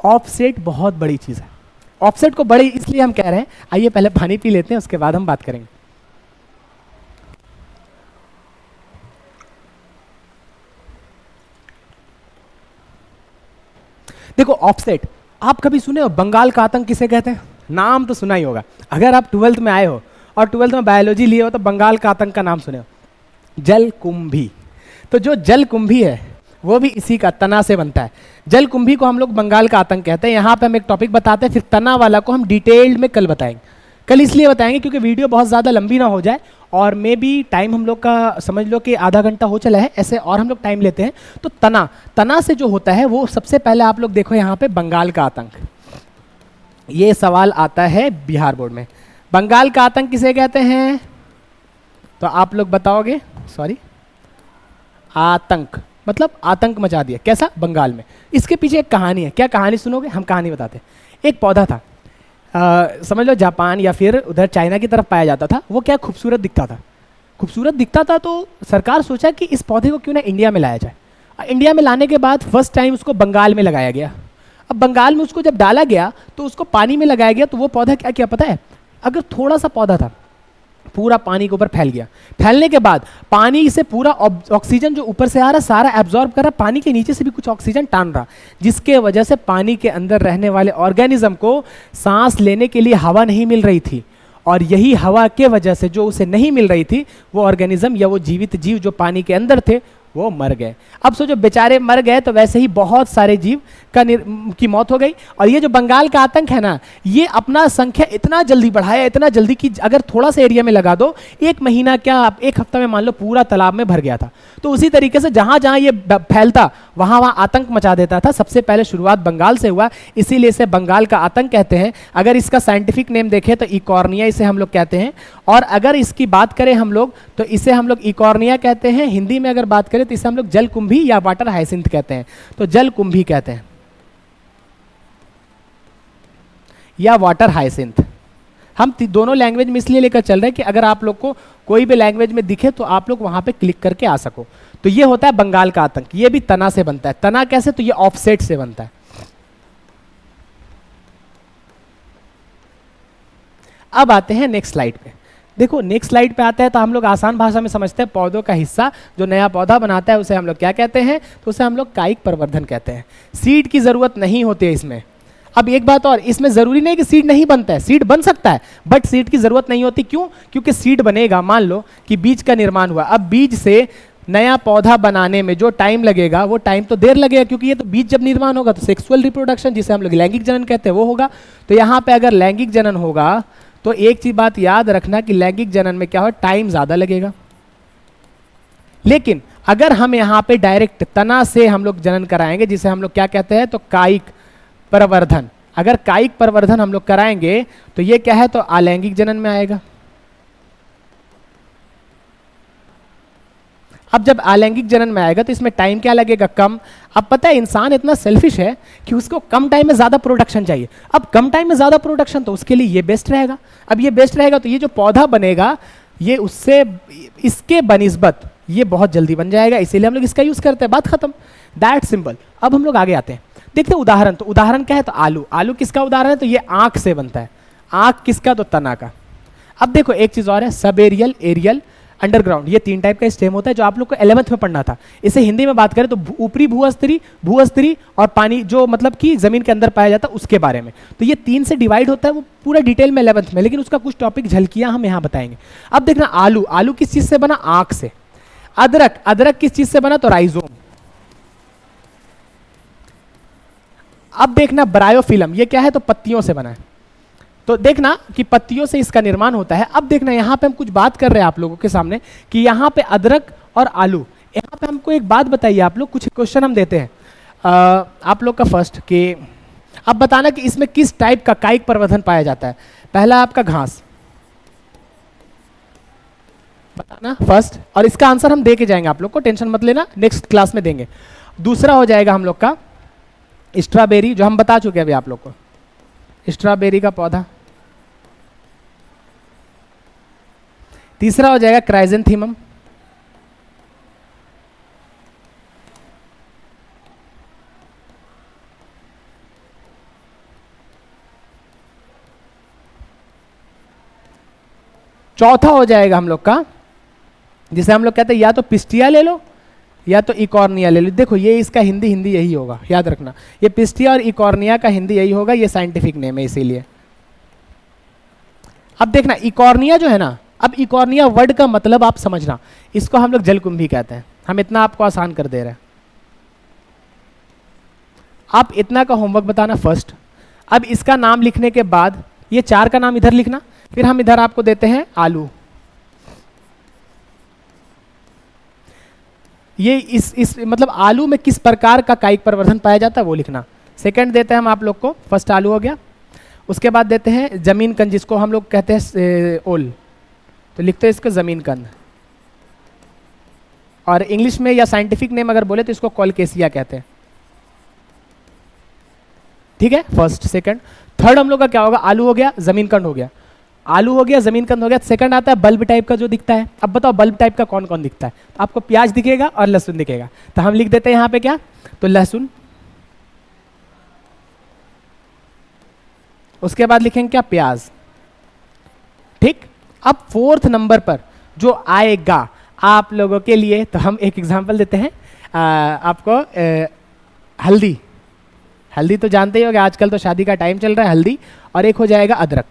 ऑफसेट बहुत बड़ी चीज है। ऑफसेट को बड़ी इसलिए हम कह रहे हैं, आइए पहले पानी पी लेते हैं, उसके बाद हम बात करेंगे। देखो ऑफसेट, आप कभी सुने हो बंगाल का आतंक किसे कहते हैं, नाम तो सुना ही होगा। अगर आप 12th में आए हो और 12th में बायोलॉजी लिए हो तो बंगाल का आतंक का नाम सुने हो, जलकुंभी। तो जो जलकुंभी है वो भी इसी का, तना से बनता है। जलकुंभी को हम लोग बंगाल का आतंक कहते हैं। यहाँ पे हम एक टॉपिक बताते हैं, फिर तना वाला को हम डिटेल्ड में कल बताएंगे। कल इसलिए बताएंगे क्योंकि वीडियो बहुत ज़्यादा लंबी ना हो जाए, और मे बी टाइम हम लोग का समझ लो कि आधा घंटा हो चला है ऐसे, और हम लोग टाइम लेते हैं। तो तना, तना से जो होता है वो सबसे पहले आप लोग देखो यहाँ पे बंगाल का आतंक, ये सवाल आता है बिहार बोर्ड में। बंगाल का आतंक किसे कहते हैं, तो आप लोग बताओगे, सॉरी, आतंक मतलब आतंक मचा दिया, कैसा, बंगाल में। इसके पीछे एक कहानी है, क्या कहानी सुनोगे, हम कहानी बताते हैं। एक पौधा था, समझ लो जापान या फिर उधर चाइना की तरफ पाया जाता था। वो क्या खूबसूरत दिखता था, खूबसूरत दिखता था, तो सरकार सोचा कि इस पौधे को क्यों ना इंडिया में लाया जाए। इंडिया में लाने के बाद फर्स्ट टाइम उसको बंगाल में लगाया गया। अब बंगाल में उसको जब डाला गया तो उसको पानी में लगाया गया, तो वो पौधा क्या किया पता है, अगर थोड़ा सा पौधा था पूरा पानी के ऊपर फैल गया। फैलने के बाद पानी से पूरा ऑक्सीजन जो ऊपर से आ रहा सारा एब्जॉर्ब कर रहा, पानी के नीचे से भी कुछ ऑक्सीजन टान रहा, जिसके वजह से पानी के अंदर रहने वाले ऑर्गेनिज्म को सांस लेने के लिए हवा नहीं मिल रही थी। और यही हवा के वजह से जो उसे नहीं मिल रही थी, वो ऑर्गेनिज्म या वो जीवित जीव जो पानी के अंदर थे वो मर गए। अब सोचो बेचारे मर गए तो वैसे ही बहुत सारे जीव की मौत हो गई। और ये जो बंगाल का आतंक है ना, ये अपना संख्या इतना जल्दी बढ़ाया, इतना जल्दी कि अगर थोड़ा सा एरिया में लगा दो, एक महीना क्या एक हफ्ता में मान लो पूरा तालाब में भर गया था। तो उसी तरीके से जहां जहां ये फैलता वहां वहां आतंक मचा देता था। सबसे पहले शुरुआत बंगाल से हुआ, इसीलिए इसे बंगाल का आतंक कहते हैं। अगर इसका साइंटिफिक नेम देखें तो इकॉर्निया इसे हम लोग कहते हैं। और अगर इसकी बात करें हम लोग तो इसे हम लोग इकॉर्निया कहते हैं। हिंदी में अगर बात करें तो इसे हम लोग जलकुंभी या वाटर हाइसिंथ कहते हैं, तो जलकुंभी कहते हैं या वाटर हाइसिंथ। हम दोनों लैंग्वेज में इसलिए लेकर चल रहे हैं कि अगर आप लोग को कोई भी लैंग्वेज में दिखे तो आप लोग वहां पे क्लिक करके आ सको। तो ये होता है बंगाल का आतंक। ये भी तना से बनता है। तना कैसे, तो ये ऑफसेट से बनता है। अब आते हैं नेक्स्ट स्लाइड पे। देखो नेक्स्ट स्लाइड पे आते हैं तो हम लोग आसान भाषा में समझते हैं, पौधों का हिस्सा जो नया पौधा बनाता है उसे हम लोग क्या कहते हैं, तो उसे हम लोग कायिक प्रवर्धन कहते हैं। सीड की जरूरत नहीं होती है इसमें। अब एक बात और, इसमें जरूरी नहीं कि सीड नहीं बनता है, सीड बन सकता है, बट सीड की जरूरत नहीं होती। क्यों? क्योंकि सीड बनेगा, मान लो कि बीज का निर्माण हुआ, अब बीज से नया पौधा बनाने में जो टाइम लगेगा वो टाइम तो देर लगेगा, क्योंकि ये तो बीज जब निर्माण होगा तो सेक्सुअल रिप्रोडक्शन जिसे हम लोग लैंगिक जनन कहते हैं वो होगा। तो यहाँ पे अगर लैंगिक जनन होगा तो एक चीज बात याद रखना कि लैंगिक जनन में क्या हो, टाइम ज्यादा लगेगा। लेकिन अगर हम यहाँ पे डायरेक्ट तना से हम लोग जनन कराएंगे, जिसे हम लोग क्या कहते हैं, तो कायिक प्रवर्धन। अगर कायिक प्रवर्धन हम लोग कराएंगे तो ये क्या है, तो अलैंगिक जनन में आएगा। अब जब अलैंगिक जनन में आएगा तो इसमें टाइम क्या लगेगा, कम। अब पता है इंसान इतना सेल्फिश है कि उसको कम टाइम में ज्यादा प्रोडक्शन चाहिए। अब कम टाइम में ज्यादा प्रोडक्शन, तो उसके लिए ये बेस्ट रहेगा। अब ये बेस्ट रहेगा तो ये जो पौधा बनेगा ये उससे इसके बनिस्बत ये बहुत जल्दी बन जाएगा, इसीलिए हम लोग इसका यूज करते हैं। बात खत्म, दैट सिंपल। अब हम लोग आगे आते हैं, देखते हैं उदाहरण। तो उदाहरण क्या है, तो आलू। आलू किसका उदाहरण है, तो ये आंख से बनता है। आंख किसका, तो तना का। अब देखो एक चीज और है, सब एरियल, एरियल, अंडरग्राउंड। ये तीन टाइप का स्टेम होता है जो आप लोग को 11th में पढ़ना था। इसे हिंदी में बात करें तो ऊपरी भूअस्तरी, भूअस्तरी और पानी जो मतलब कि जमीन के अंदर पाया जाता है उसके बारे में। तो ये 3 से डिवाइड होता है, वो पूरा डिटेल में 11th में, लेकिन उसका कुछ टॉपिक झलकियां हम यहाँ बताएंगे। अब देखना आलू, आलू किस चीज से बना, आंख से। अदरक, अदरक किस चीज से बना, तो राइजोम। अब देखना ब्रायोफिलम, ये क्या है, तो पत्तियों से बना है। तो देखना कि पत्तियों से इसका निर्माण होता है। अब देखना यहाँ पे हम कुछ बात कर रहे हैं आप लोगों के सामने कि यहाँ पे अदरक और आलू, यहाँ पे हमको एक बात बताइए आप लोग, कुछ क्वेश्चन हम देते हैं आप लोग का फर्स्ट कि अब बताना कि इसमें किस टाइप का कायिक प्रवर्धन पाया जाता है। पहला आपका घास, बताना फर्स्ट, और इसका आंसर हम दे के जाएंगे, आप लोग को टेंशन मत लेना, नेक्स्ट क्लास में देंगे। दूसरा हो जाएगा हम लोग का स्ट्रॉबेरी, जो हम बता चुके हैं अभी आप लोग को, स्ट्रॉबेरी का पौधा। तीसरा हो जाएगा क्राइजेंथीमम। चौथा हो जाएगा हम लोग का, जिसे हम लोग कहते हैं या तो पिस्टिया ले लो या तो इकॉर्निया ले लो। देखो ये इसका हिंदी यही होगा, याद रखना, ये पिस्टिया और इकॉर्निया का हिंदी यही होगा, ये साइंटिफिक नेम है इसीलिए। अब देखना इकॉर्निया जो है ना, अब इकॉर्निया वर्ड का मतलब आप समझना, इसको हम लोग जलकुंभी कहते हैं। हम इतना आपको आसान कर दे रहे हैं, आप इतना का होमवर्क बताना फर्स्ट। अब इसका नाम लिखने के बाद ये 4 का नाम इधर लिखना, फिर हम इधर आपको देते हैं आलू। ये इस मतलब आलू में किस प्रकार का कायिक प्रवर्धन पाया जाता है वो लिखना। सेकंड देते हैं हम आप लोग को, फर्स्ट आलू हो गया। उसके बाद देते हैं जमीन कंद, जिसको हम लोग कहते हैं ओल, तो लिखते हैं इसको जमीन कंद। और इंग्लिश में या साइंटिफिक नेम अगर बोले तो इसको कॉलकेसिया कहते हैं। ठीक है, फर्स्ट सेकंड। थर्ड हम लोग का क्या होगा, आलू हो गया, जमीन कंद हो गया। आलू हो गया, जमीन कंद हो गया, सेकंड आता है बल्ब टाइप का जो दिखता है। अब बताओ बल्ब टाइप का कौन कौन दिखता है? तो आपको प्याज दिखेगा और लहसुन दिखेगा, तो हम लिख देते हैं यहाँ पे क्या, तो लहसुन, उसके बाद लिखेंगे क्या, प्याज। ठीक, अब फोर्थ नंबर पर जो आएगा आप लोगों के लिए, तो हम एक एग्जांपल देते हैं आपको, हल्दी। हल्दी तो जानते ही होंगे, आजकल तो शादी का टाइम चल रहा है, हल्दी। और एक हो जाएगा अदरक।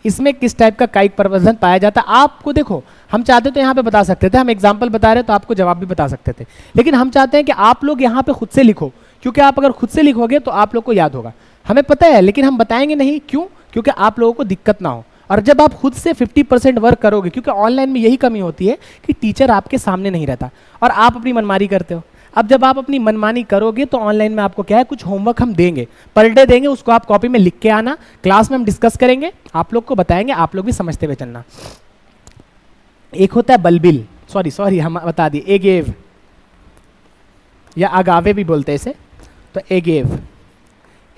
इसमें किस टाइप का कायिक प्रवर्धन पाया जाता है? आपको देखो, हम चाहते तो यहाँ पे बता सकते थे, हम एग्जाम्पल बता रहे तो आपको जवाब भी बता सकते थे, लेकिन हम चाहते हैं कि आप लोग यहाँ पे खुद से लिखो, क्योंकि आप अगर खुद से लिखोगे तो आप लोग को याद होगा। हमें पता है, लेकिन हम बताएंगे नहीं, क्यों? क्योंकि आप लोगों को दिक्कत ना हो। और जब आप खुद से 50% वर्क करोगे, क्योंकि ऑनलाइन में यही कमी होती है कि टीचर आपके सामने नहीं रहता और आप अपनी मनमानी करते हो। अब जब आप अपनी मनमानी करोगे तो ऑनलाइन में आपको क्या है, कुछ होमवर्क हम देंगे, पर डे देंगे, उसको आप कॉपी में लिख के आना, क्लास में हम डिस्कस करेंगे, आप लोग को बताएंगे, आप लोग भी समझते हुए चलना। एक होता है बलबिल, सॉरी हम बता दिए, एगेव या अगावे भी बोलते हैं इसे, तो एगेव।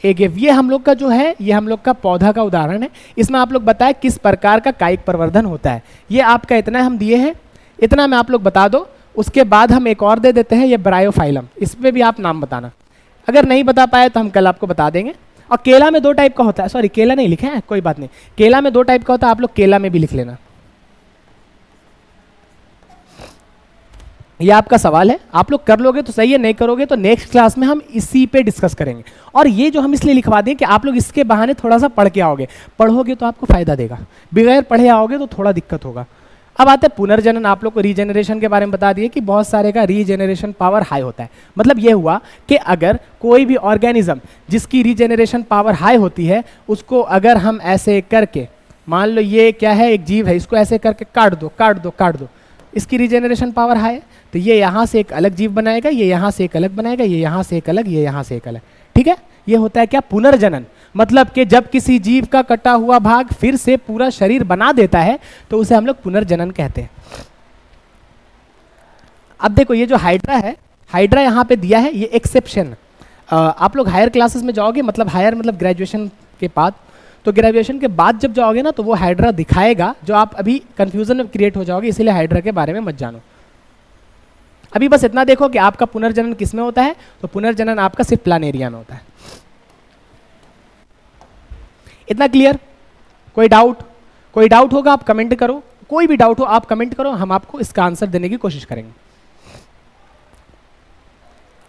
ये हम लोग का जो है, ये हम लोग का पौधा का उदाहरण है। इसमें आप लोग बताएं किस प्रकार का कायिक प्रवर्धन होता है। ये आपका इतना हम दिए हैं, इतना में आप लोग बता दो। उसके बाद हम एक और दे देते हैं, ये ब्रायोफाइलम, इसमें भी आप नाम बताना। अगर नहीं बता पाए तो हम कल आपको बता देंगे। और केला में 2 टाइप का होता है, सॉरी केला नहीं लिखे हैं, कोई बात नहीं, केला में 2 टाइप का होता है, आप लोग केला में भी लिख लेना। ये आपका सवाल है, आप लोग कर लोगे तो सही है, नहीं करोगे तो नेक्स्ट क्लास में हम इसी पे डिस्कस करेंगे। और ये जो हम इसलिए लिखवा दें कि आप लोग इसके बहाने थोड़ा सा पढ़ के आओगे, पढ़ोगे तो आपको फायदा देगा, बगैर पढ़े आओगे तो थोड़ा दिक्कत होगा। अब आते हैं पुनर्जनन। आप लोग को रीजेनरेशन के बारे में बता दिए कि बहुत सारे का रीजेनरेशन पावर हाई होता है। मतलब ये हुआ कि अगर कोई भी ऑर्गेनिज्म जिसकी रीजेनरेशन पावर हाई होती है, उसको अगर हम ऐसे करके, मान लो ये क्या है, एक जीव है, इसको ऐसे करके काट दो, इसकी रीजेनरेशन पावर हाई है, तो ये यहाँ से एक अलग जीव बनाएगा, ये यहाँ से एक अलग बनाएगा, ये यहाँ से एक अलग, ये यहाँ से एक अलग। ठीक है, ये होता है क्या, पुनर्जनन। मतलब कि जब किसी जीव का कटा हुआ भाग फिर से पूरा शरीर बना देता है तो उसे हम लोग पुनर्जनन कहते हैं। अब देखो ये जो हाइड्रा है, हाइड्रा यहाँ पे दिया है, ये एक्सेप्शन। आप लोग हायर क्लासेस में जाओगे, मतलब हायर मतलब ग्रेजुएशन के बाद, तो ग्रेजुएशन के बाद जब जाओगे ना तो वो हाइड्रा दिखाएगा, जो आप अभी कंफ्यूजन में क्रिएट हो जाओगे, इसीलिए हाइड्रा के बारे में मत जानो। अभी बस इतना देखो कि आपका पुनर्जनन किस में होता है, तो पुनर्जनन आपका सिर्फ प्लानेरिया में होता है। इतना क्लियर? कोई डाउट होगा आप कमेंट करो, कोई भी डाउट हो आप कमेंट करो, हम आपको इसका आंसर देने की कोशिश करेंगे।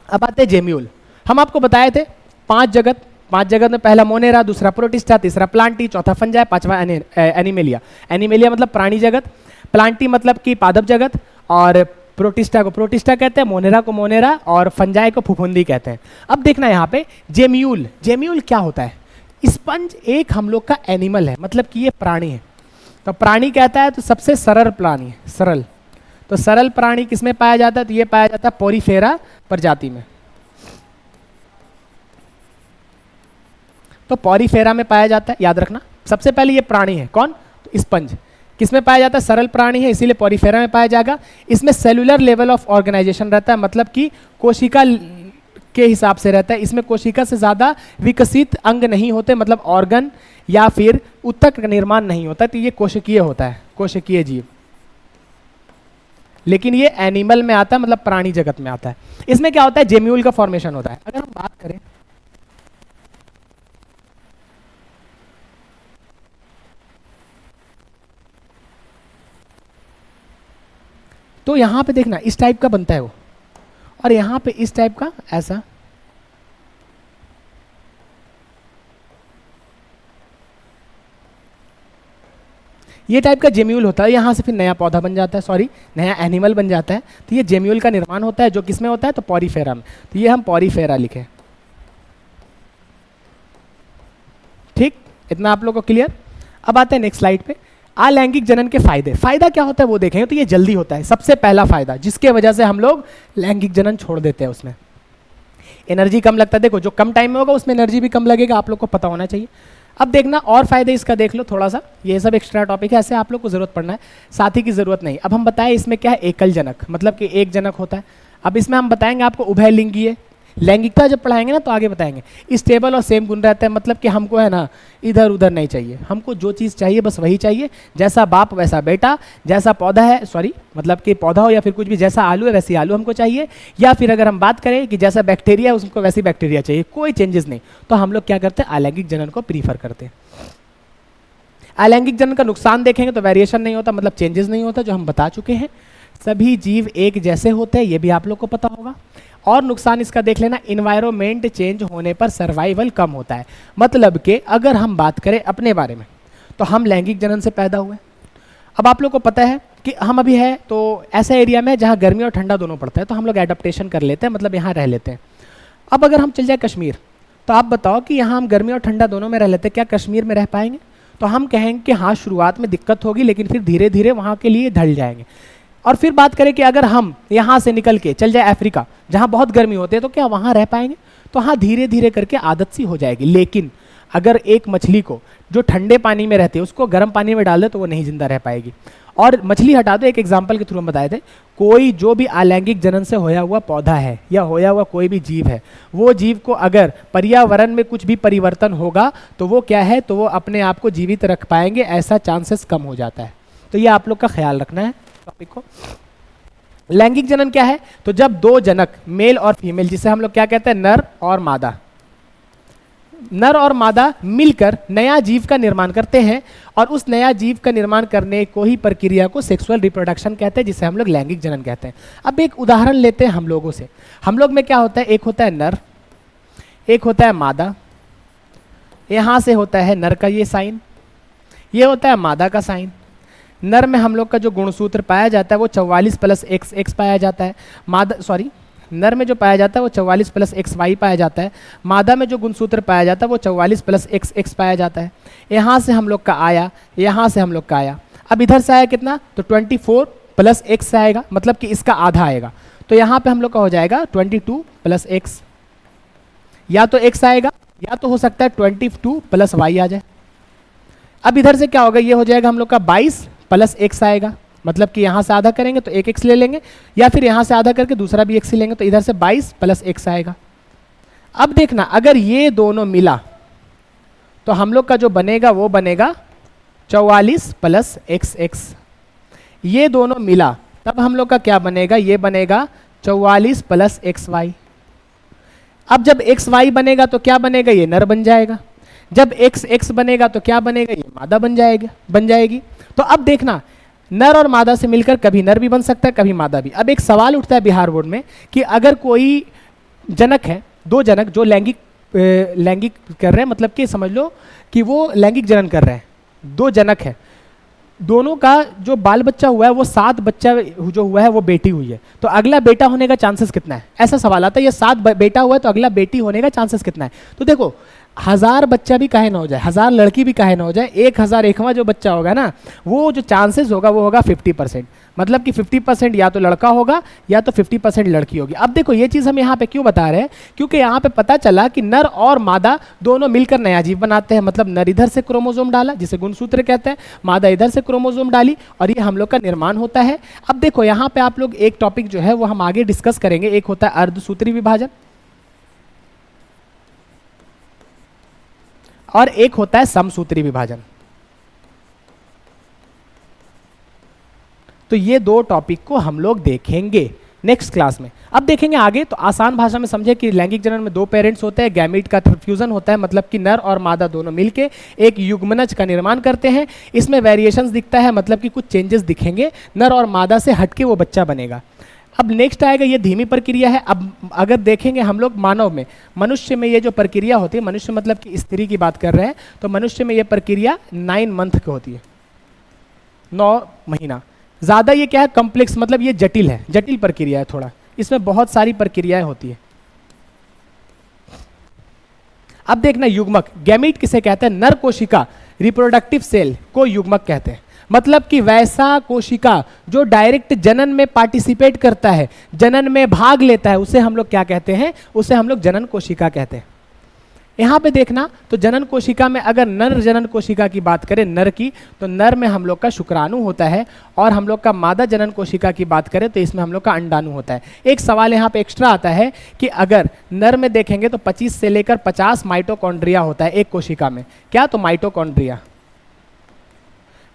अब आते हैं जेम्यूल। हम आपको बताए थे 5 जगत में पहला मोनेरा, दूसरा प्रोटिस्टा, तीसरा प्लांटी, चौथा फंजाई, 5वां एनिमेलिया। एनिमेलिया मतलब प्राणी जगत, प्लांटी मतलब कि पादप जगत, और प्रोटिस्टा को प्रोटिस्टा कहते हैं, मोनेरा को मोनेरा, और फंजाई को फुफुंदी कहते हैं। अब देखना यहाँ पे जेम्यूल क्या होता है। स्पंज एक हम लोग का एनिमल है, मतलब कि ये प्राणी है। तो प्राणी कहता है तो सबसे सरल प्राणी है, सरल। तो सरल प्राणी किसमें पाया जाता है, तो ये पाया जाता है पोरीफेरा प्रजाति में। तो पोरीफेरा में पाया जाता है, याद रखना। सबसे पहले ये प्राणी है, कौन, तो स्पंज। किसमें पाया जाता है, सरल प्राणी है, इसीलिए पोरीफेरा में पाया जाएगा। इसमें सेलुलर लेवल ऑफ ऑर्गेनाइजेशन रहता है, मतलब कि कोशिका के हिसाब से रहता है। इसमें कोशिका से ज़्यादा विकसित अंग नहीं होते, मतलब ऑर्गन या फिर ऊतक का निर्माण नहीं होता, तो ये कोशिकीय होता है, कोशिकीय जीव। लेकिन ये एनिमल में आता है, मतलब प्राणी जगत में आता है। इसमें क्या होता है, जेम्यूल का फॉर्मेशन होता है। अगर हम बात करें तो यहां पे देखना इस टाइप का बनता है वो, और यहां पे इस टाइप का ऐसा। ये टाइप का जेम्यूल होता है, यहां से फिर नया पौधा बन जाता है, सॉरी नया एनिमल बन जाता है। तो ये जेम्यूल का निर्माण होता है, जो किसमें होता है, तो पोरीफेरा में। तो ये हम पोरीफेरा लिखे। ठीक, इतना आप लोगों को क्लियर? अब आते हैं नेक्स्ट स्लाइड पे, अलैंगिक जनन के फायदा क्या होता है वो देखेंगे। तो ये जल्दी होता है, सबसे पहला फायदा जिसके वजह से हम लोग लैंगिक जनन छोड़ देते हैं, उसमें एनर्जी कम लगता है। देखो जो कम टाइम में होगा उसमें एनर्जी भी कम लगेगा, आप लोग को पता होना चाहिए। अब देखना और फायदे इसका देख लो थोड़ा सा, ये सब एक्स्ट्रा टॉपिक है, ऐसे आप लोग को जरूरत पड़ना है, साथी की जरूरत नहीं। अब हम बताएं इसमें क्या है, एकल जनक, मतलब कि एक जनक होता है। अब इसमें हम बताएंगे आपको उभयलिंगीय, लैंगिकता जब पढ़ाएंगे ना तो आगे बताएंगे। स्टेबल और सेम गुण रहते हैं, मतलब कि हमको है ना इधर उधर नहीं चाहिए, हमको जो चीज़ चाहिए बस वही चाहिए, जैसा बाप वैसा बेटा, जैसा पौधा है, सॉरी मतलब कि पौधा हो या फिर कुछ भी, जैसा आलू है वैसी आलू हमको चाहिए, या फिर अगर हम बात करें कि जैसा बैक्टीरिया है उसको वैसी बैक्टीरिया चाहिए, कोई चेंजेस नहीं। तो हम लोग क्या करते हैं, अलैंगिक जनन को प्रीफर करते हैं। अलैंगिक जनन का नुकसान देखेंगे तो वेरिएशन नहीं होता, मतलब चेंजेस नहीं होता, जो हम बता चुके हैं। सभी जीव एक जैसे होते हैं, ये भी आप लोग को पता होगा। और नुकसान इसका देख लेना, इन्वायरमेंट चेंज होने पर सर्वाइवल कम होता है। मतलब कि अगर हम बात करें अपने बारे में तो हम लैंगिक जनन से पैदा हुए। अब आप लोग को पता है कि हम अभी है तो ऐसा एरिया में जहाँ गर्मी और ठंडा दोनों पड़ता है, तो हम लोग एडाप्टेशन कर लेते हैं, मतलब यहाँ रह लेते हैं। अब अगर हम चल जाए कश्मीर, तो आप बताओ कि यहाँ हम गर्मी और ठंडा दोनों में रह लेते हैं, क्या कश्मीर में रह पाएंगे? तो हम कहेंगे कि हाँ शुरुआत में दिक्कत होगी, लेकिन फिर धीरे धीरे वहाँ के लिए ढल जाएंगे। और फिर बात करें कि अगर हम यहाँ से निकल के चल जाए अफ्रीका जहाँ बहुत गर्मी होती है, तो क्या वहाँ रह पाएंगे? तो हाँ धीरे धीरे करके आदत सी हो जाएगी। लेकिन अगर एक मछली को जो ठंडे पानी में रहती है उसको गर्म पानी में डाल दे तो वो नहीं जिंदा रह पाएगी। और मछली हटा दो, एक एग्जाम्पल के थ्रू हम बताए थे, कोई जो भी अलैंगिक जनन से होया हुआ पौधा है या होया हुआ कोई भी जीव है, वो जीव को अगर पर्यावरण में कुछ भी परिवर्तन होगा तो वो क्या है, तो वो अपने आप को जीवित रख पाएंगे, ऐसा चांसेस कम हो जाता है। तो ये आप लोग का ख्याल रखना है टॉपिक को। लैंगिक जनन क्या है, तो जब दो जनक मेल और फीमेल, जिसे हम लोग क्या कहते हैं, नर और मादा, नर और मादा मिलकर नया जीव का निर्माण करते हैं, और उस नया जीव का निर्माण करने को ही प्रक्रिया को सेक्सुअल रिप्रोडक्शन कहते हैं, जिसे हम लोग लैंगिक जनन कहते हैं। अब एक उदाहरण लेते हैं हम लोगों से। हम लोग में क्या होता है, एक होता है नर, एक होता है मादा। यहां से होता है नर का ये साइन, ये होता है मादा का साइन। नर में हम लोग का जो गुणसूत्र पाया जाता है वो 44 + XX पाया जाता है। मादा, सॉरी, नर में जो पाया जाता है वो 44 + XY पाया जाता है। मादा में जो गुणसूत्र पाया जाता है वो 44 + XX पाया जाता है। यहाँ से हम लोग का आया, यहाँ से हम लोग का आया। अब इधर से आया कितना, तो 24 + X आएगा, मतलब कि इसका आधा आएगा। तो यहाँ पे हम लोग का हो जाएगा 22 + X, या तो X आएगा या तो हो सकता है 22 + Y आ जाए। अब इधर से क्या होगा, ये हो जाएगा हम लोग का 22 + X आएगा, मतलब कि यहाँ से आधा करेंगे तो एक X ले लेंगे, या फिर यहाँ से आधा करके दूसरा भी X ही लेंगे, तो इधर से 22 + X आएगा। अब देखना, अगर ये दोनों मिला तो हम लोग का जो बनेगा वो बनेगा 44 + XX। ये दोनों मिला तब हम लोग का क्या बनेगा, ये बनेगा 44 + XY। अब जब XY बनेगा तो क्या बनेगा, ये नर बन जाएगा। जब XX बनेगा तो क्या बनेगा, ये मादा बन जाएगी। तो अब देखना, नर और मादा से मिलकर कभी नर भी बन सकता है, कभी मादा भी। अब एक सवाल उठता है बिहार बोर्ड में कि अगर कोई जनक है, दो जनक जो लैंगिक कर रहे हैं, मतलब कि समझ लो कि वो लैंगिक जनन कर रहे हैं, दो जनक है, दोनों का जो बाल बच्चा हुआ है वो 7 बच्चा जो हुआ है वो बेटी हुई है, तो अगला बेटा होने का चांसेस कितना है? ऐसा सवाल आता है, ये 7 बेटा हुआ है तो अगला बेटी होने का चांसेस कितना है? तो देखो, 1000 बच्चा भी काहे ना हो जाए, 1000 लड़की भी काहे ना हो जाए, 1001वां जो बच्चा होगा ना, वो जो चांसेस होगा वो होगा 50%। मतलब कि 50% या तो लड़का होगा या तो 50% लड़की होगी। अब देखो ये चीज़ हम यहाँ पे क्यों बता रहे हैं, क्योंकि यहाँ पे पता चला कि नर और मादा दोनों मिलकर नया जीव बनाते हैं। मतलब नर इधर से क्रोमोसोम डाला, जिसे गुणसूत्र कहते हैं, मादा इधर से क्रोमोसोम डाली, और ये हम लोग का निर्माण होता है। अब देखो यहाँ पे आप लोग एक टॉपिक जो है वो हम आगे डिस्कस करेंगे, एक होता है अर्धसूत्री विभाजन और एक होता है समसूत्री विभाजन। तो ये दो टॉपिक को हम लोग देखेंगे नेक्स्ट क्लास में। अब देखेंगे आगे, तो आसान भाषा में समझे कि लैंगिक जनन में 2 पेरेंट्स होते हैं, गैमीट का फ्यूजन होता है, मतलब कि नर और मादा दोनों मिलके एक युग्मनज का निर्माण करते हैं। इसमें वेरिएशंस दिखता है, मतलब कि कुछ चेंजेस दिखेंगे, नर और मादा से हटके वो बच्चा बनेगा। अब नेक्स्ट आएगा, ये धीमी प्रक्रिया है। अब अगर देखेंगे हम लोग मानव में, मनुष्य में ये जो प्रक्रिया होती है, मनुष्य मतलब कि स्त्री की बात कर रहे हैं, तो मनुष्य में ये प्रक्रिया 9 मंथ की होती है, 9 महीना। ज़्यादा ये क्या है, कॉम्प्लेक्स, मतलब ये जटिल है, जटिल प्रक्रिया है थोड़ा, इसमें बहुत सारी प्रक्रियाएं होती है। अब देखना, युग्मक, गैमीट किसे कहते हैं? नर कोशिका, रिप्रोडक्टिव सेल को युग्मक कहते हैं। मतलब कि वैसा कोशिका जो डायरेक्ट जनन में पार्टिसिपेट करता है, जनन में भाग लेता है, उसे हम लोग क्या कहते हैं? उसे हम लोग जनन कोशिका कहते हैं। यहाँ पे देखना तो जनन कोशिका में अगर नर जनन कोशिका की बात करें नर की, तो नर में हम लोग का शुक्राणु होता है, और हम लोग का मादा जनन कोशिका की बात करें तो इसमें हम लोग का अंडाणु होता है। एक सवाल यहाँ पे एक्स्ट्रा आता है कि अगर नर में देखेंगे तो 25 से लेकर 50 माइटोकॉन्ड्रिया होता है एक कोशिका में, क्या? तो माइटोकॉन्ड्रिया।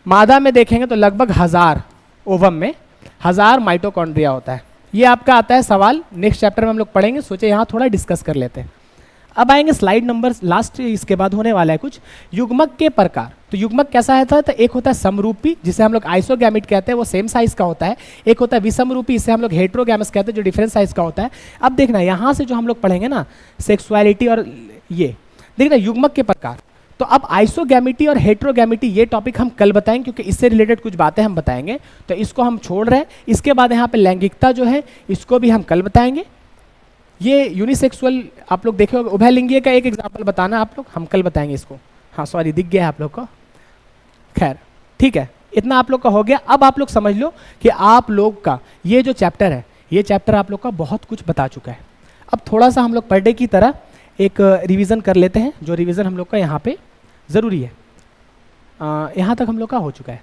मादा में देखेंगे तो लगभग 1000, ओवम में 1000 माइटोकॉन्ड्रिया होता है। ये आपका आता है सवाल, नेक्स्ट चैप्टर में हम लोग पढ़ेंगे, सोचे यहाँ थोड़ा डिस्कस कर लेते हैं। अब आएंगे स्लाइड नंबर लास्ट, इसके बाद होने वाला है कुछ युग्मक के प्रकार। तो युग्मक कैसा होता है? तो एक होता है समरूपी, जिसे हम लोग आइसोगैमिट कहते हैं, वो सेम साइज का होता है। एक होता है विषमरूपी, इसे हम लोग हेट्रोगैमस कहते हैं, जो डिफरेंट साइज का होता है। अब देखना यहाँ से जो हम लोग पढ़ेंगे ना सेक्सुअलिटी और ये देखना युग्मक के प्रकार। तो अब आइसोगैमिटी और हेट्रोगैमिटी ये टॉपिक हम कल बताएंगे, क्योंकि इससे रिलेटेड कुछ बातें हम बताएंगे, तो इसको हम छोड़ रहे हैं। इसके बाद यहाँ पे लैंगिकता जो है इसको भी हम कल बताएंगे। ये यूनिसेक्सुअल आप लोग देखे होंगे, उभयलिंगीय का एक एग्जाम्पल बताना आप लोग, हम कल बताएंगे इसको। हाँ सॉरी, दिख गया है आप लोग को, खैर ठीक है, इतना आप लोग का हो गया। अब आप लोग समझ लो कि आप लोग का ये जो चैप्टर है, ये चैप्टर आप लोग का बहुत कुछ बता चुका है। अब थोड़ा सा हम लोग पर डे की तरह एक रिवीजन कर लेते हैं, जो रिवीजन हम लोग का यहाँ पे ज़रूरी है। यहाँ तक हम लोग का हो चुका है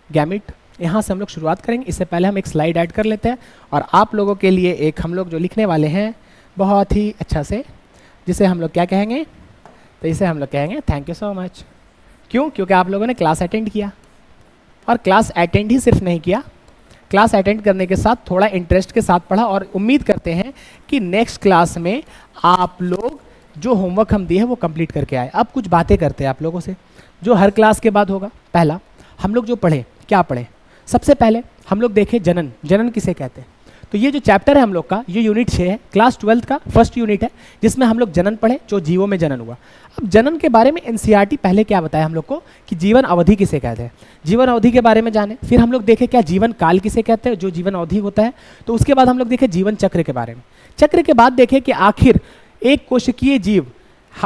गैमिट, यहाँ से हम लोग शुरुआत करेंगे। इससे पहले हम एक स्लाइड ऐड कर लेते हैं, और आप लोगों के लिए एक हम लोग जो लिखने वाले हैं बहुत ही अच्छा से, जिसे हम लोग क्या कहेंगे? तो इसे हम लोग कहेंगे थैंक यू सो मच। क्यों? क्योंकि आप लोगों ने क्लास अटेंड किया, और क्लास अटेंड ही सिर्फ नहीं किया, क्लास अटेंड करने के साथ थोड़ा इंटरेस्ट के साथ पढ़ा, और उम्मीद करते हैं कि नेक्स्ट क्लास में आप लोग जो होमवर्क हम दिए हैं वो कंप्लीट करके आए। अब कुछ बातें करते हैं आप लोगों से, जो हर क्लास के बाद होगा। पहला हम लोग जो पढ़े, क्या पढ़े? सबसे पहले हम लोग देखें जनन, जनन किसे कहते हैं। तो ये जो चैप्टर है हम लोग का, ये यूनिट 6 है, क्लास 12 का फर्स्ट यूनिट है, जिसमें हम लोग जनन पढ़े, जो जीवों में जनन हुआ। अब जनन के बारे में एनसीईआरटी पहले क्या बताया हम लोग को कि जीवन अवधि किसे कहते हैं, जीवन अवधि के बारे में जाने। फिर हम लोग देखे क्या जीवन काल किसे कहते हैं, जो जीवन अवधि होता है। तो उसके बाद हम लोग देखे जीवन चक्र के बारे में। चक्र के बाद देखे कि आखिर एक कोशिकीय जीव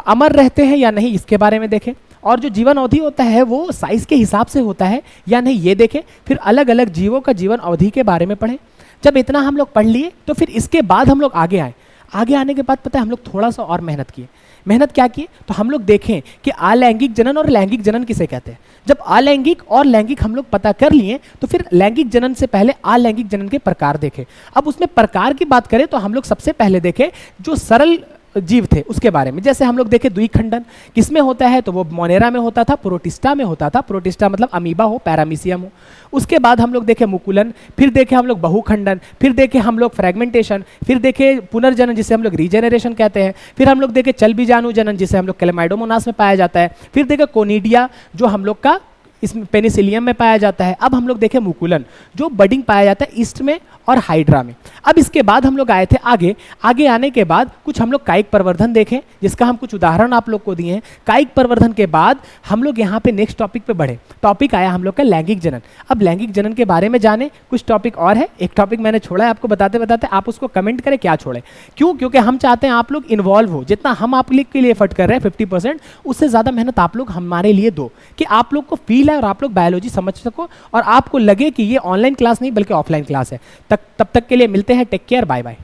अमर रहते हैं या नहीं, इसके बारे में देखें। और जो जीवन अवधि होता है वो साइज के हिसाब से होता है या नहीं, ये देखें। फिर अलग अलग जीवों का जीवन अवधि के बारे में पढ़ें। जब इतना हम लोग पढ़ लिए तो फिर इसके बाद हम लोग आगे आए। आगे आने के बाद पता है हम लोग थोड़ा सा और मेहनत किए। मेहनत क्या किए? तो हम लोग देखें कि अलैंगिक जनन और लैंगिक जनन किसे कहते हैं। जब अलैंगिक और लैंगिक हम लोग पता कर लिए तो फिर लैंगिक जनन से पहले अलैंगिक जनन के प्रकार देखे। अब उसमें प्रकार की बात करें तो हम लोग सबसे पहले देखे जो सरल जीव थे उसके बारे में। जैसे हम लोग देखे द्विखंडन किसमें होता है, तो वो मोनेरा में होता था, प्रोटिस्टा में होता था। प्रोटिस्टा मतलब अमीबा हो, पैरामीशियम हो। उसके बाद हम लोग देखे मुकुलन, फिर देखे हम लोग बहुखंडन, फिर देखे हम लोग फ्रेगमेंटेशन, फिर देखे पुनर्जनन जिसे हम लोग रीजेनरेशन कहते हैं। फिर हम लोग देखे चल बीजाणु जनन जिसे हम लोग क्लेमाइडोमोनास में पाया जाता है। फिर देखे कोनिडिया जो हम लोग का इसमें पेनिसिलियम में पाया जाता है। अब हम लोग देखें मुकुलन जो बडिंग पाया जाता है ईस्ट में और हाइड्रा में। अब इसके बाद हम लोग आए थे आगे। आगे आने के बाद कुछ हम लोग कायिक प्रवर्धन देखें, जिसका हम कुछ उदाहरण आप लोग को दिए हैं। कायिक प्रवर्धन के बाद हम लोग यहाँ पे नेक्स्ट टॉपिक पे बढ़े। टॉपिक आया हम लोग का लैंगिक जनन। अब लैंगिक जनन के बारे में जाने, कुछ टॉपिक और है। एक टॉपिक मैंने छोड़ा है आपको बताते बताते, आप उसको कमेंट करें क्या छोड़े। क्यों? क्योंकि हम चाहते हैं आप लोग इन्वॉल्व हो। जितना हम आप लोग के लिए एफर्ट कर रहे हैं 50%, उससे ज़्यादा मेहनत आप लोग हमारे लिए दो, कि आप लोग को फील है और आप लोग बायोलॉजी समझ सको और आपको लगे कि ये ऑनलाइन क्लास नहीं बल्कि ऑफलाइन क्लास है। तब तक के लिए मिलते हैं। Take care, bye bye.